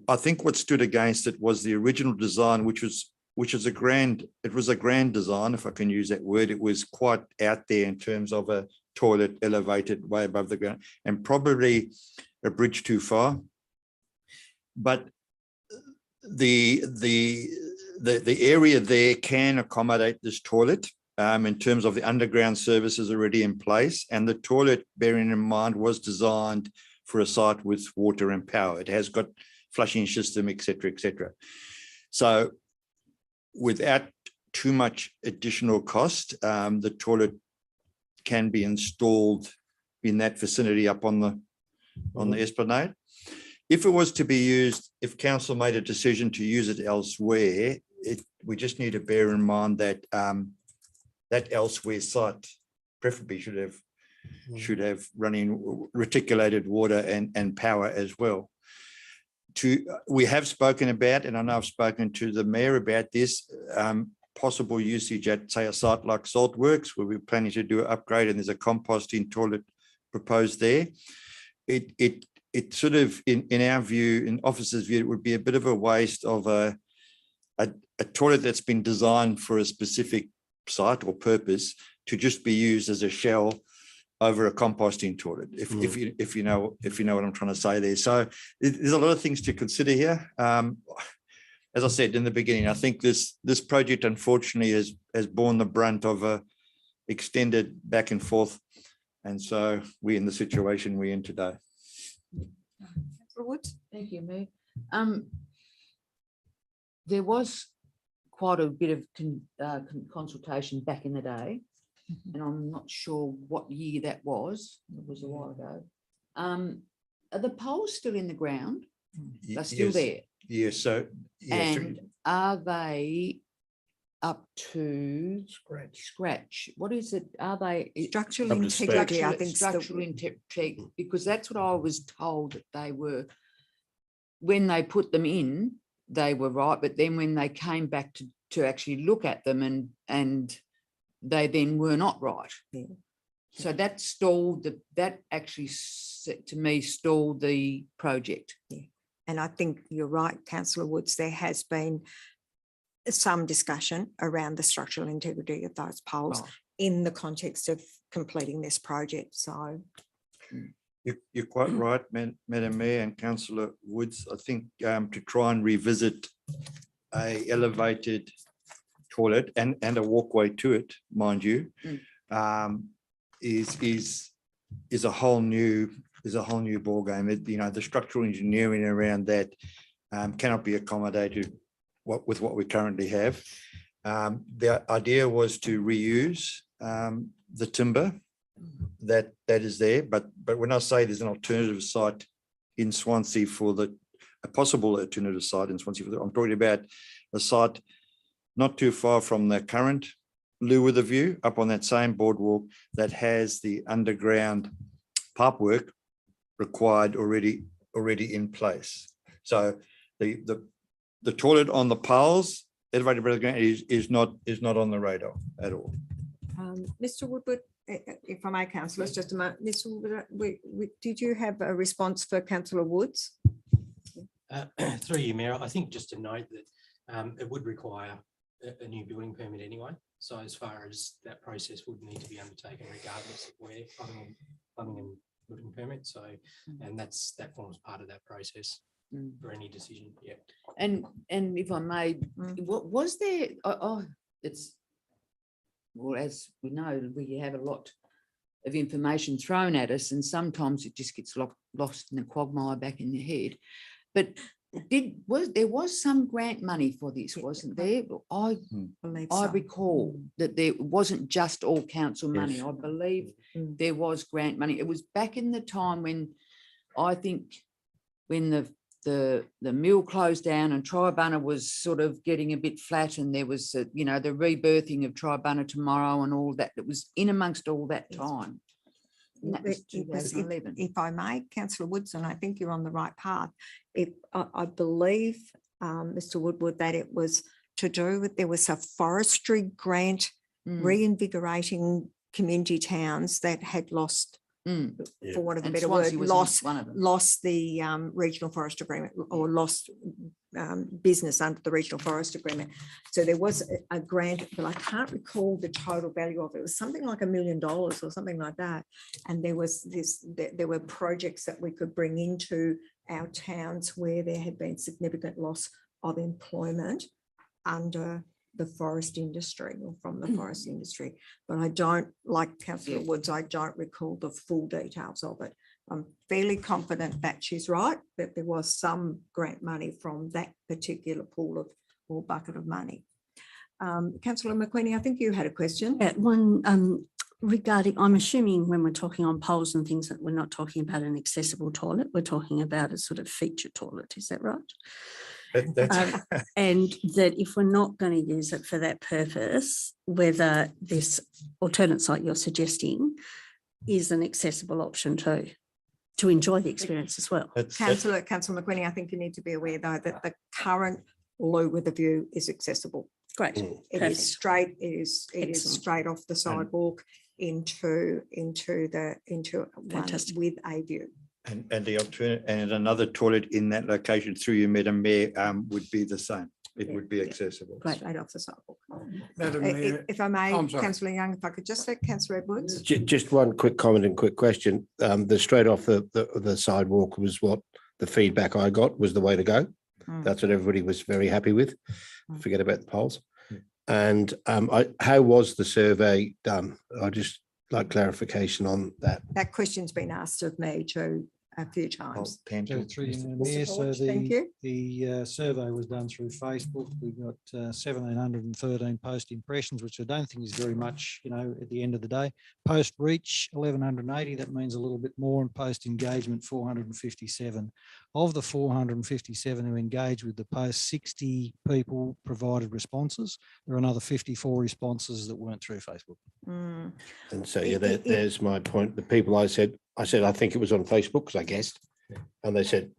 I think what stood against it was the original design, which was a grand design, if I can use that word. It was quite out there in terms of a toilet elevated way above the ground and probably a bridge too far. But the area there can accommodate this toilet in terms of the underground services already in place, and the toilet, bearing in mind, was designed for a site with water and power. It has got flushing system, et cetera, et cetera. So without too much additional cost, the toilet can be installed in that vicinity up on the esplanade. If it was to be used, if council made a decision to use it elsewhere, we just need to bear in mind that that elsewhere site preferably should have running reticulated water and power as well. We have spoken about, and I know I've spoken to the mayor about this, possible usage at, say, a site like Saltworks, where we're planning to do an upgrade, and there's a composting toilet proposed there. It sort of, in our view, in officers' view, it would be a bit of a waste of a toilet that's been designed for a specific site or purpose to just be used as a shell over a composting toilet, if you know what I'm trying to say there. So there's a lot of things to consider here. As I said in the beginning, I think this project unfortunately has borne the brunt of a extended back and forth, and so we're in the situation we're in today. Thank you, Mayor. There was quite a bit of consultation back in the day, and I'm not sure what year that was. It was a while ago. Are the poles still in the ground? They're still there? Yes. So, yes. And are they up to scratch. What is it? Are they? Structural Up to spec. integrity, I think. Structural integrity, because that's what I was told that they were, when they put them in, they were right, but then when they came back to actually look at them and they then were not right. Yeah. So that stalled, that actually, to me, stalled the project. And I think you're right, councillor Woods, there has been some discussion around the structural integrity of those poles Right. in the context of completing this project. So You're quite right, Madam Mayor and Councillor Woods. I think to try and revisit a elevated toilet and a walkway to it, mind you, is a whole new ballgame. You know, the structural engineering around that cannot be accommodated with what we currently have. The idea was to reuse the timber that is there, but when I say there's an alternative site in Swansea a possible alternative site in Swansea, I'm talking about a site not too far from the current Lou with a View, up on that same boardwalk, that has the underground pipework required already in place. So the toilet on the poles, elevated below the ground, is not on the radar at all. Mr. Woodward, if I may, councillors, just a moment. Mr. Woodward, did you have a response for councillor Woods? Through you, Mayor, I think just to note that it would require a new building permit anyway. So as far as that process would need to be undertaken regardless of where plumbing and building permit. So, and that forms part of that process for any decision. Yeah. And if I may, what was there? It's, well, as we know, we have a lot of information thrown at us, and sometimes it just gets lost in the quagmire back in your head. But there was some grant money for this, wasn't there? I Believe I so. recall that there wasn't just all council money. Yes. I believe there was grant money. It was back in the time when I think when the mill closed down and Tribunna was sort of getting a bit flat, and there was the rebirthing of Tribunna Tomorrow and all that. It was in amongst all that time. And that was It was, 2011. if I may, councillor Woods, and I think you're on the right path. I believe, Mr. Woodward, that it was to do with, there was a forestry grant reinvigorating community towns that had lost, for want of a And better Swansea word, was one of them. lost the regional forest agreement, or lost business under the regional forest agreement. So there was a grant, but I can't recall the total value of it. It was something like $1 million or something like that. And there was there were projects that we could bring into our towns where there had been significant loss of employment under the forest industry, or from the forest industry. But I don't, like councillor Woods, I don't recall the full details of it. I'm fairly confident that she's right, that there was some grant money from that particular pool of, or bucket of money. Councillor McQueenie, I think you had a question. One regarding, I'm assuming when we're talking on poles and things that we're not talking about an accessible toilet, we're talking about a sort of feature toilet, is that right? And that if we're not going to use it for that purpose, whether this alternate site you're suggesting is an accessible option too, to enjoy the experience as well. Councillor McQueenie, I think you need to be aware though that the current Lou with a View is accessible. Great. It Perfect. is straight, it is Excellent. straight off the sidewalk into one Fantastic. with a view. And the alternate, and another toilet in that location, through you, Madam Mayor, would be the same. It would be accessible. Great. Straight off the sidewalk. Madam Mayor, If I may, I'm sorry. councillor Young, if I could just let councillor Edwards. Just one quick comment and quick question. The straight off the sidewalk was what the feedback I got was the way to go. That's what everybody was very happy with. Forget about the polls. And how was the survey done? I just like clarification on that. That question's been asked of me too, a few times. Thank So you. through you, Mr. Madam Paul. Mayor, so Thank you. the survey was done through Facebook. We got 1,713 post impressions, which I don't think is very much, you know, at the end of the day. Post reach 1,180, that means a little bit more, and post engagement 457. Of the 457 who engaged with the post, 60 people provided responses. There are another 54 responses that weren't through Facebook. Mm. And so, yeah, there's my point. The people I said, I think it was on Facebook because I guessed. And they said,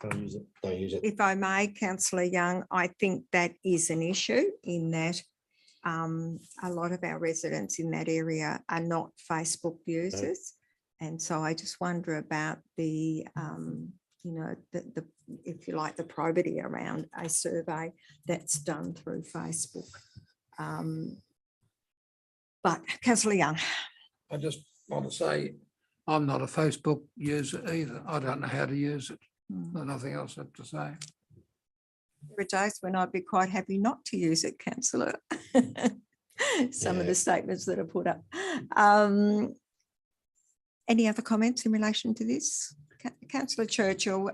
don't use it, don't use it. If I may, councillor Young, I think that is an issue in that a lot of our residents in that area are not Facebook users. And so I just wonder about the, you know, the, if you like, the probity around a survey that's done through Facebook. But councillor Young. I just want to say, I'm not a Facebook user either. I don't know how to use it. There's nothing else I have to say. There are days when I'd be quite happy not to use it, councillor. Some of Yeah. the statements that are put up. Any other comments in relation to this? Councillor Churchill,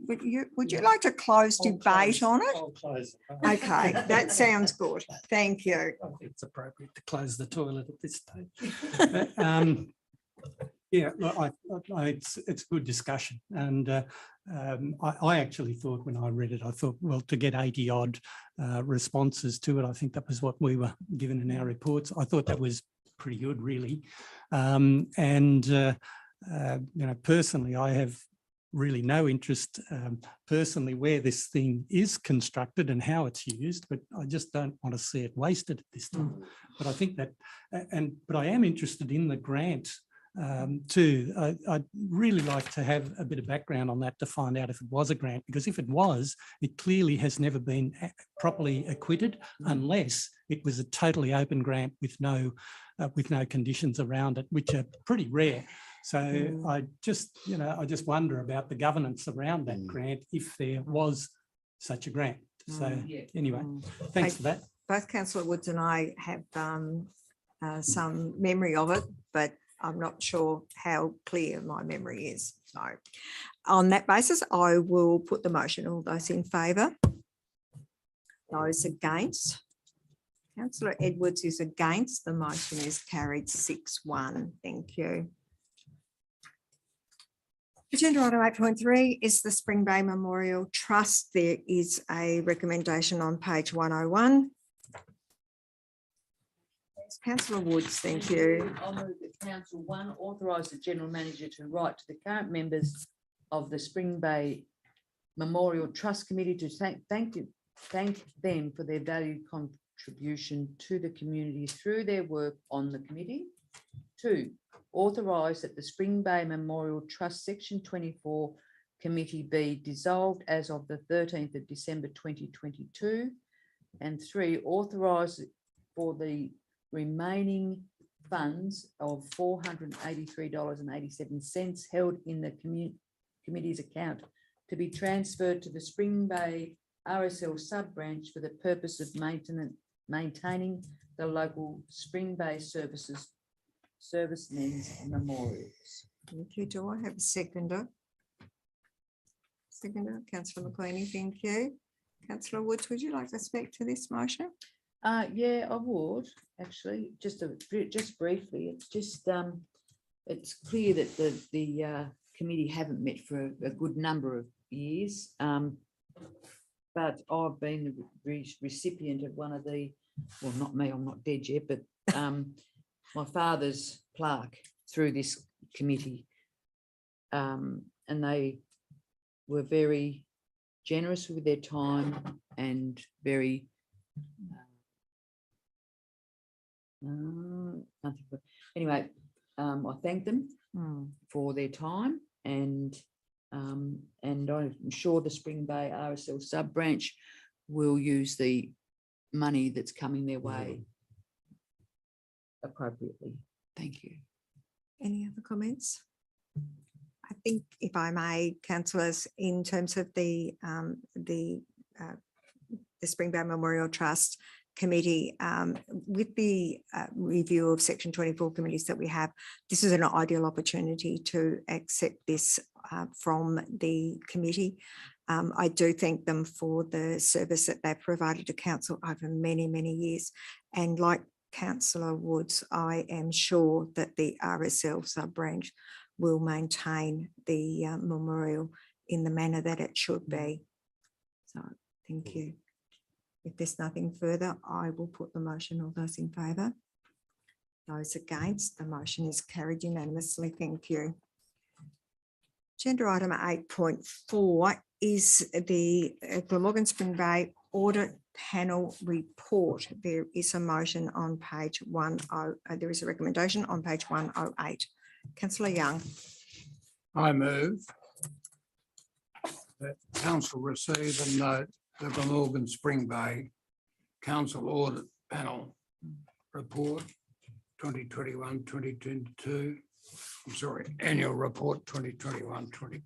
would you like to close debate on it? I'll close. Okay, that sounds good. Thank you. I think it's appropriate to close the toilet at this stage. But, yeah, look, it's good discussion. And I actually thought when I read it, I thought, well, to get 80 odd responses to it, I think that was what we were given in our reports. I thought that was pretty good, really. You know, personally, I have really no interest personally where this thing is constructed and how it's used, but I just don't want to see it wasted at this time. But I think that, but I am interested in the grant too. I'd really like to have a bit of background on that to find out if it was a grant, because if it was, it clearly has never been properly acquitted unless it was a totally open grant with no conditions around it, which are pretty rare. So I just, you know, I just wonder about the governance around that grant if there was such a grant. So anyway, thanks for that. Both councillor Woods and I have some memory of it, but I'm not sure how clear my memory is. So on that basis, I will put the motion. All those in favour? Those against? Councillor Edwards is against. The motion is carried 6-1. Thank you. Agenda item 8.3 is the Spring Bay Memorial Trust. There is a recommendation on page 101. Councillor Woods, thank you. I'll move that Council 1 authorise the General Manager to write to the current members of the Spring Bay Memorial Trust Committee to thank them for their valued contribution to the community through their work on the committee. 2, authorise that the Spring Bay Memorial Trust Section 24 Committee be dissolved as of the 13th of December 2022. And 3, authorise for the remaining funds of $483.87 held in the committee's account to be transferred to the Spring Bay RSL sub-branch for the purpose of maintaining the local Spring Bay servicemen's memorials. Thank you. Do I have a seconder? Seconder, councillor McQueenie, thank you. Councillor Woods, would you like to speak to this motion? Yeah, I would actually, just briefly. It's just it's clear that the committee haven't met for a good number of years, but I've been the recipient of one of the, well, not me, I'm not dead yet, but my father's plaque through this committee, and they were very generous with their time and very anyway, I thank them for their time, and I'm sure the Spring Bay RSL sub branch will use the money that's coming their way appropriately. Thank you. Any other comments? I think, if I may, councillors, in terms of the Spring Bay Memorial Trust Committee, with the review of Section 24 committees that we have, this is an ideal opportunity to accept this from the committee. I do thank them for the service that they've provided to council over many, many years. And like Councillor Woods, I am sure that the RSL sub-branch will maintain the memorial in the manner that it should be. So thank you. If there's nothing further, I will put the motion. All those in favour? Those against? The motion is carried unanimously. Thank you. Agenda item 8.4 is the Glamorgan Spring Bay Audit Panel Report. There is a motion on page 10. There is a recommendation on page 108. Councillor Young. I move that council receive and note the Glamorgan Spring Bay Council Audit Panel Report 2021-2022. I'm sorry, Annual Report 2021-2022.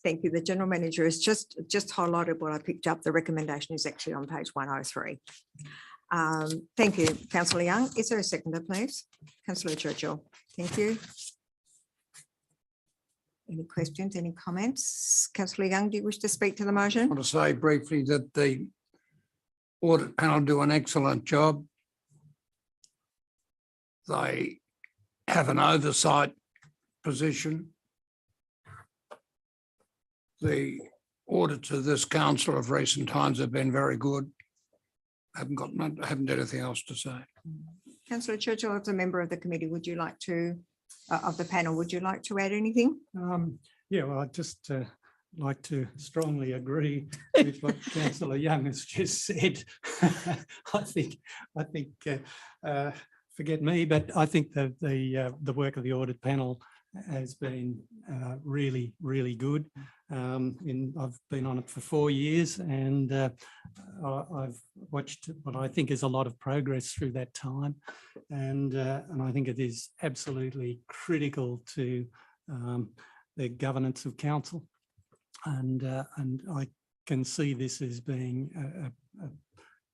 Thank you. The General Manager has just highlighted what I picked up. The recommendation is actually on page 103. Thank you, Councillor Young. Is there a seconder, please? Councillor Churchill. Thank you. Any questions, any comments? Councillor Young, do you wish to speak to the I motion? want to say briefly that the audit panel do an excellent job. They have an oversight position. The audits of this council of recent times have been very good. I haven't anything else to say. Councillor Churchill, as a member of the committee, would you like to, of the panel, would you like to add anything? Yeah, well, I'd just like to strongly agree with what Councillor Young has just said. I think, forget me, but I think that the work of the audit panel has been really, really good. I've been on it for 4 years, and I've watched what I think is a lot of progress through that time, and I think it is absolutely critical to the governance of council, and I can see this as being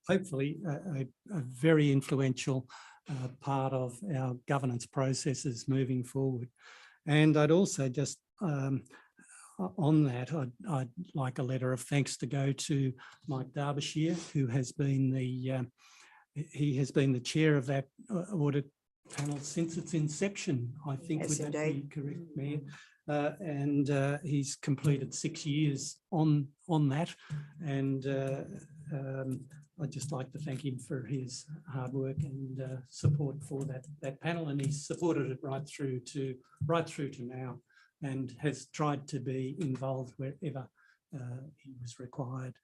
hopefully a very influential part of our governance processes moving forward. And I'd also just on that, I'd like a letter of thanks to go to Mike Derbyshire, who has been the chair of that audit panel since its inception, I think. Yes, would that be indeed. correct, Mayor? And he's completed 6 years on that, and I'd just like to thank him for his hard work and support for that panel, and he's supported it right through to now, and has tried to be involved wherever he was required.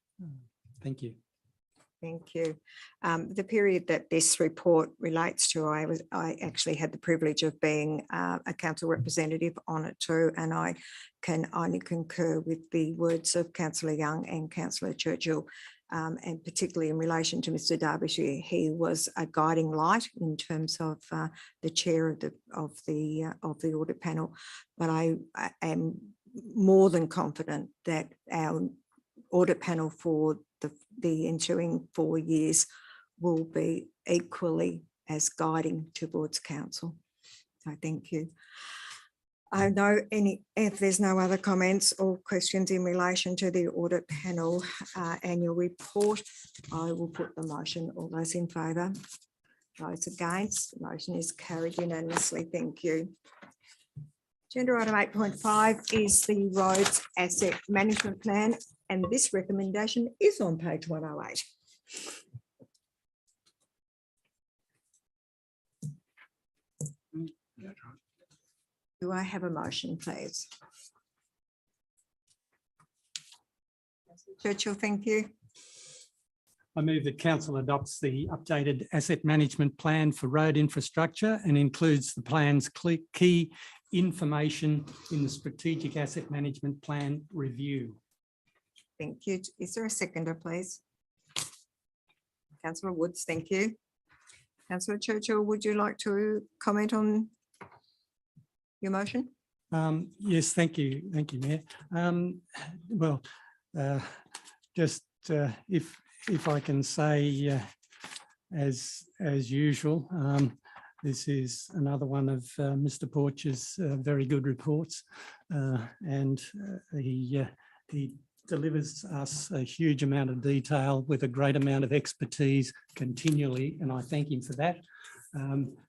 Thank you. Thank you. The period that this report relates to, I actually had the privilege of being a council representative on it too, and I can only concur with the words of Councillor Young and Councillor Churchill, and particularly in relation to Mr. Derbyshire. He was a guiding light in terms of the chair of the audit panel, but I am more than confident that our audit panel for the ensuing 4 years will be equally as guiding towards council. So thank you. I know if there's no other comments or questions in relation to the audit panel annual report, I will put the motion. All those in favour? Those against? The motion is carried unanimously. Thank you. Agenda item 8.5 is the Roads Asset Management Plan, and this recommendation is on page 108. Do I have a motion, please? Churchill, thank you. I move that council adopts the updated asset management plan for road infrastructure and includes the plan's key information in the strategic asset management plan review. Thank you. Is there a seconder, please? Councillor Woods, thank you. Councillor Churchill, would you like to comment on your motion? Yes, thank you. Thank you, Mayor. Well, just if I can say, as usual, This is another one of Mr. Porch's very good reports. And he delivers us a huge amount of detail with a great amount of expertise continually, and I thank him for that.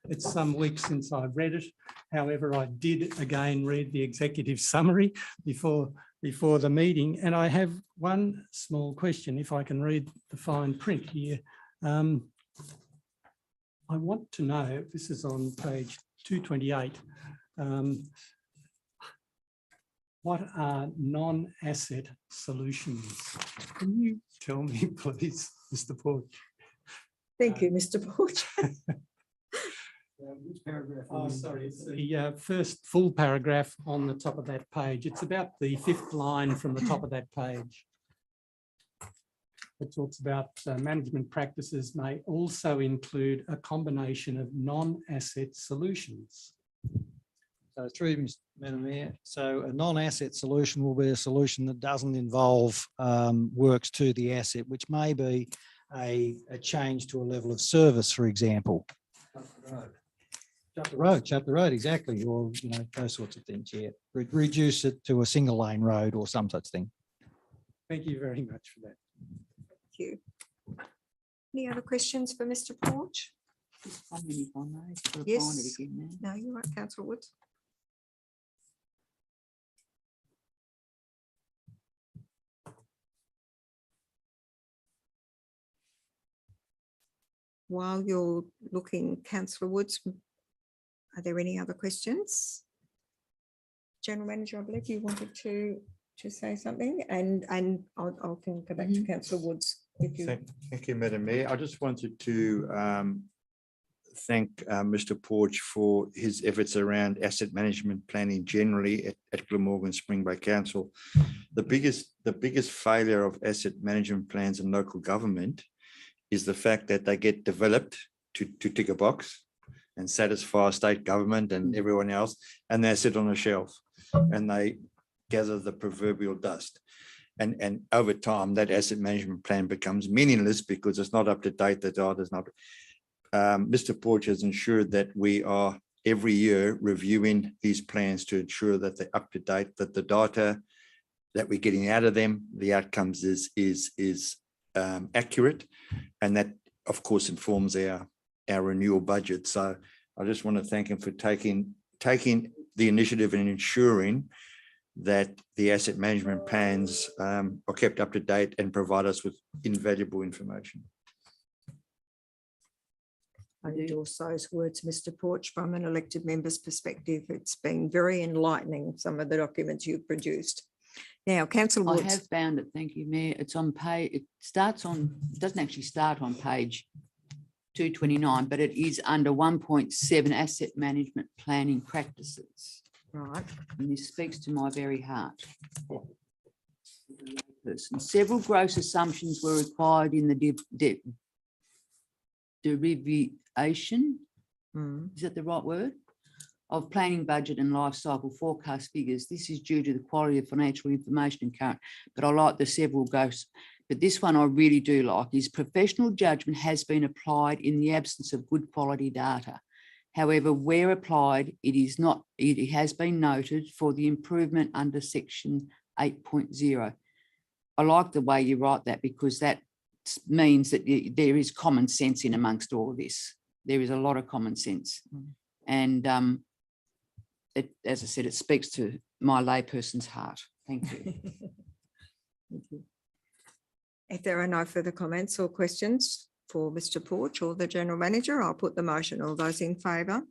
It's some weeks since I've read it. However, I did again read the executive summary before the meeting, and I have one small question, if I can read the fine print here. I want to know, this is on page 228, what are non-asset solutions? Can you tell me, please, Mr. Porch? Thank you, Mr. Porch. Which paragraph? Oh, sorry, it's the first full paragraph on the top of that page. It's about the 5th line from the top of that page. It talks about management practices may also include a combination of non-asset solutions. So through Madam Mayor, so a non-asset solution will be a solution that doesn't involve works to the asset, which may be a change to a level of service, for example. Shut the road, exactly, or those sorts of things. Yeah, reduce it to a single lane road or some such thing. Thank you very much for that. Thank you. Any other questions for Mr. Porch? Just 1 minute on those. Gotta find it Yes. again now. No, you're right, Councillor Woods. While you're looking, Councillor Woods, are there any other questions? General Manager, I believe you wanted to say something, and I'll can go back to Councillor Woods. If you, Thank you, Madam Mayor. I just wanted to thank Mr. Porch for his efforts around asset management planning generally at Glamorgan Spring Bay Council. The biggest failure of asset management plans in local government is the fact that they get developed to tick a box and satisfy state government and everyone else, and they sit on a shelf and they gather the proverbial dust. And over time, that asset management plan becomes meaningless because it's not up to date. The data is not. Mr. Porch has ensured that we are every year reviewing these plans to ensure that they're up to date, that the data that we're getting out of them, the outcomes is accurate, and that of course informs our renewal budget. So I just want to thank him for taking the initiative and ensuring that the asset management plans are kept up to date and provide us with invaluable information. I endorse those words, Mr. Porch. From an elected member's perspective, it's been very enlightening, some of the documents you've produced. Now, Councillor I Woods. have found it, thank you, Mayor. It's on page, it doesn't actually start on page 229, but it is under 1.7 asset management planning practices. Right. And this speaks to my very heart. Several gross assumptions were required in the derivation, is that the right word? Of planning budget and life cycle forecast figures. This is due to the quality of financial information in current, but I like the several gross. But this one I really do like is professional judgment has been applied in the absence of good quality data. However, where applied, it has been noted for the improvement under section 8.0. I like the way you write that because that means that there is common sense in amongst all of this. There is a lot of common sense. And as I said, it speaks to my layperson's heart. Thank you. Thank you. If there are no further comments or questions for Mr. Porch or the General Manager, I'll put the motion. All those in favour?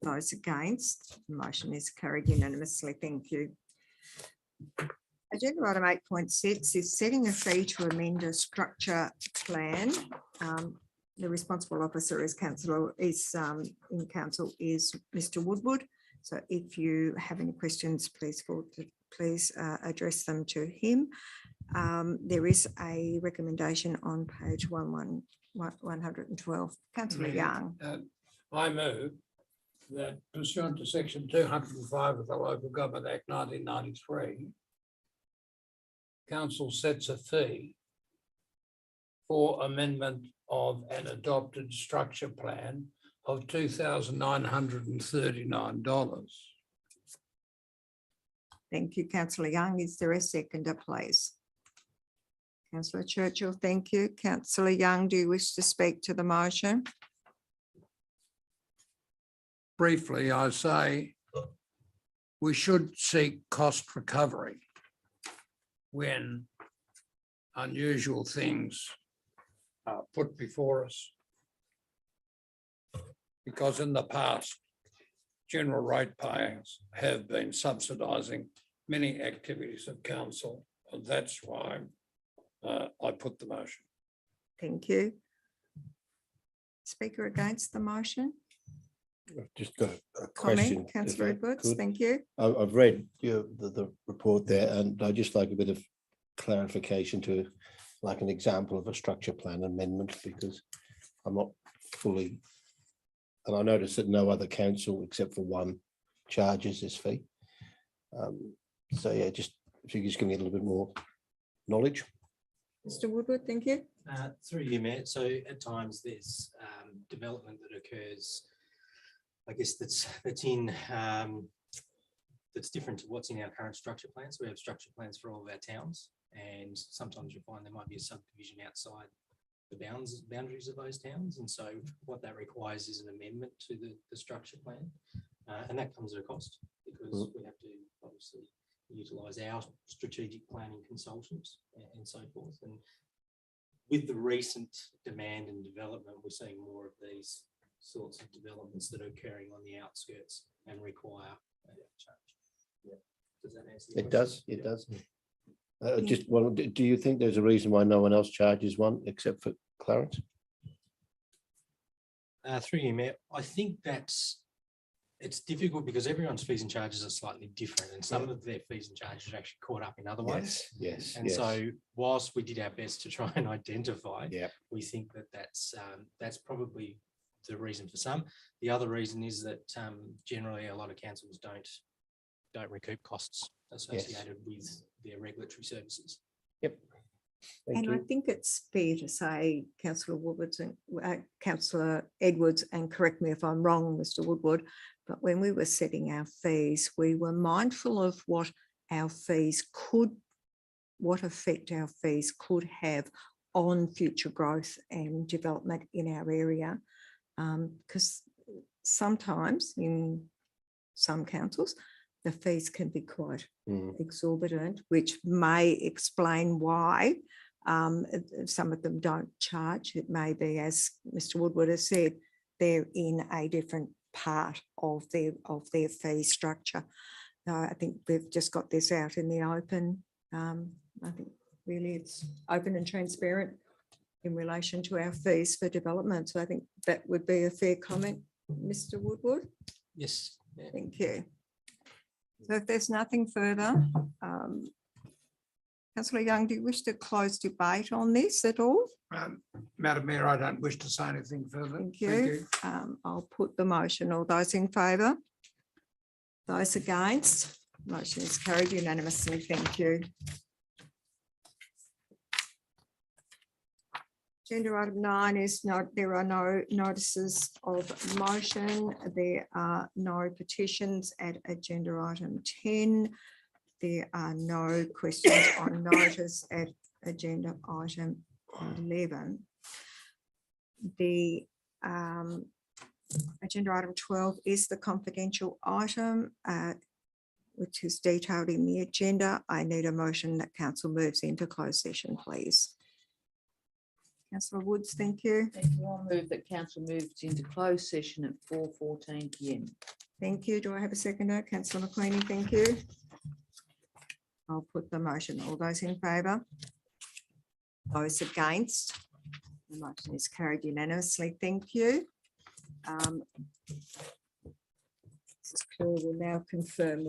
Those against? The motion is carried unanimously. Thank you. Agenda item 8.6 is setting a fee to amend a structure plan. The responsible officer in council is Mr. Woodward. So if you have any questions, please address them to him. There is a recommendation on page 112. Councillor Young. I move that pursuant to section 205 of the Local Government Act 1993, council sets a fee for amendment of an adopted structure plan of $2,939. Thank you, councillor Young. Is there a seconder, please? Councillor Churchill, thank you. Councillor Young, do you wish to speak to the motion? Briefly, I say we should seek cost recovery when unusual things are put before us. Because in the past, general ratepayers have been subsidising many activities of council, and that's why I put the motion. Thank you. Speaker against the motion? I've just got a question. Comment, if councillor I Edwards, could. thank you. I've read the report there, and I'd just like a bit of clarification to, like, an example of a structure plan amendment, because I'm not fully, and I noticed that no other council except for one charges this fee. So yeah, just if you could just give me a little bit more knowledge. Mr Woodward, thank you. Through you, Mayor. So at times there's development that occurs, I guess that's different to what's in our current structure plans. We have structure plans for all of our towns, and sometimes you find there might be a subdivision outside the boundaries of those towns. And so what that requires is an amendment to the structure plan. And that comes at a cost, because we have to obviously utilise our strategic planning consultants and so forth. And with the recent demand and development, we're seeing more of these sorts of developments that are occurring on the outskirts and require a change. Yeah. Does that answer your It question? does, it does. Just one, do you think there's a reason why no one else charges one except for Clarence? Through you, Mayor, I think it's difficult because everyone's fees and charges are slightly different, and some of their fees and charges are actually caught up in other ones. Yes. And so whilst we did our best to try and identify, Yeah. we think that that's probably the reason for some. The other reason is that generally a lot of councils don't recoup costs associated with their regulatory services. Yep. Thank And I you. think it's fair to say, councillor Woodwards and councillor Edwards, and correct me if I'm wrong, Mr Woodward, but when we were setting our fees, we were mindful of what effect our fees could have on future growth and development in our area. Because sometimes in some councils, the fees can be quite exorbitant, which may explain why some of them don't charge. It may be, as Mr Woodward has said, they're in a different part of their fee structure. I think we've just got this out in the open. I think really it's open and transparent in relation to our fees for development. So I think that would be a fair comment, Mr Woodward. Yes. Yeah. Thank you. So if there's nothing further, Councillor Young, do you wish to close debate on this at all? Madam Mayor, I don't wish to say anything further. Thank you. I'll put the motion. All those in favour? Those against? Motion is carried unanimously. Thank you. Agenda item 9 is there are no notices of motion. There are no petitions at agenda item 10. There are no questions on notice at agenda item 11. The agenda item 12 is the confidential item, which is detailed in the agenda. I need a motion that council moves into closed session, please. Councillor Woods, thank you. Thank you. I'll move that council moves into closed session at 4:14 PM. Thank you. Do I have a seconder? Councillor McQueenie, thank you. I'll put the motion. All those in favour? Those against? The motion is carried unanimously. Thank you. This is clear. We'll now confirm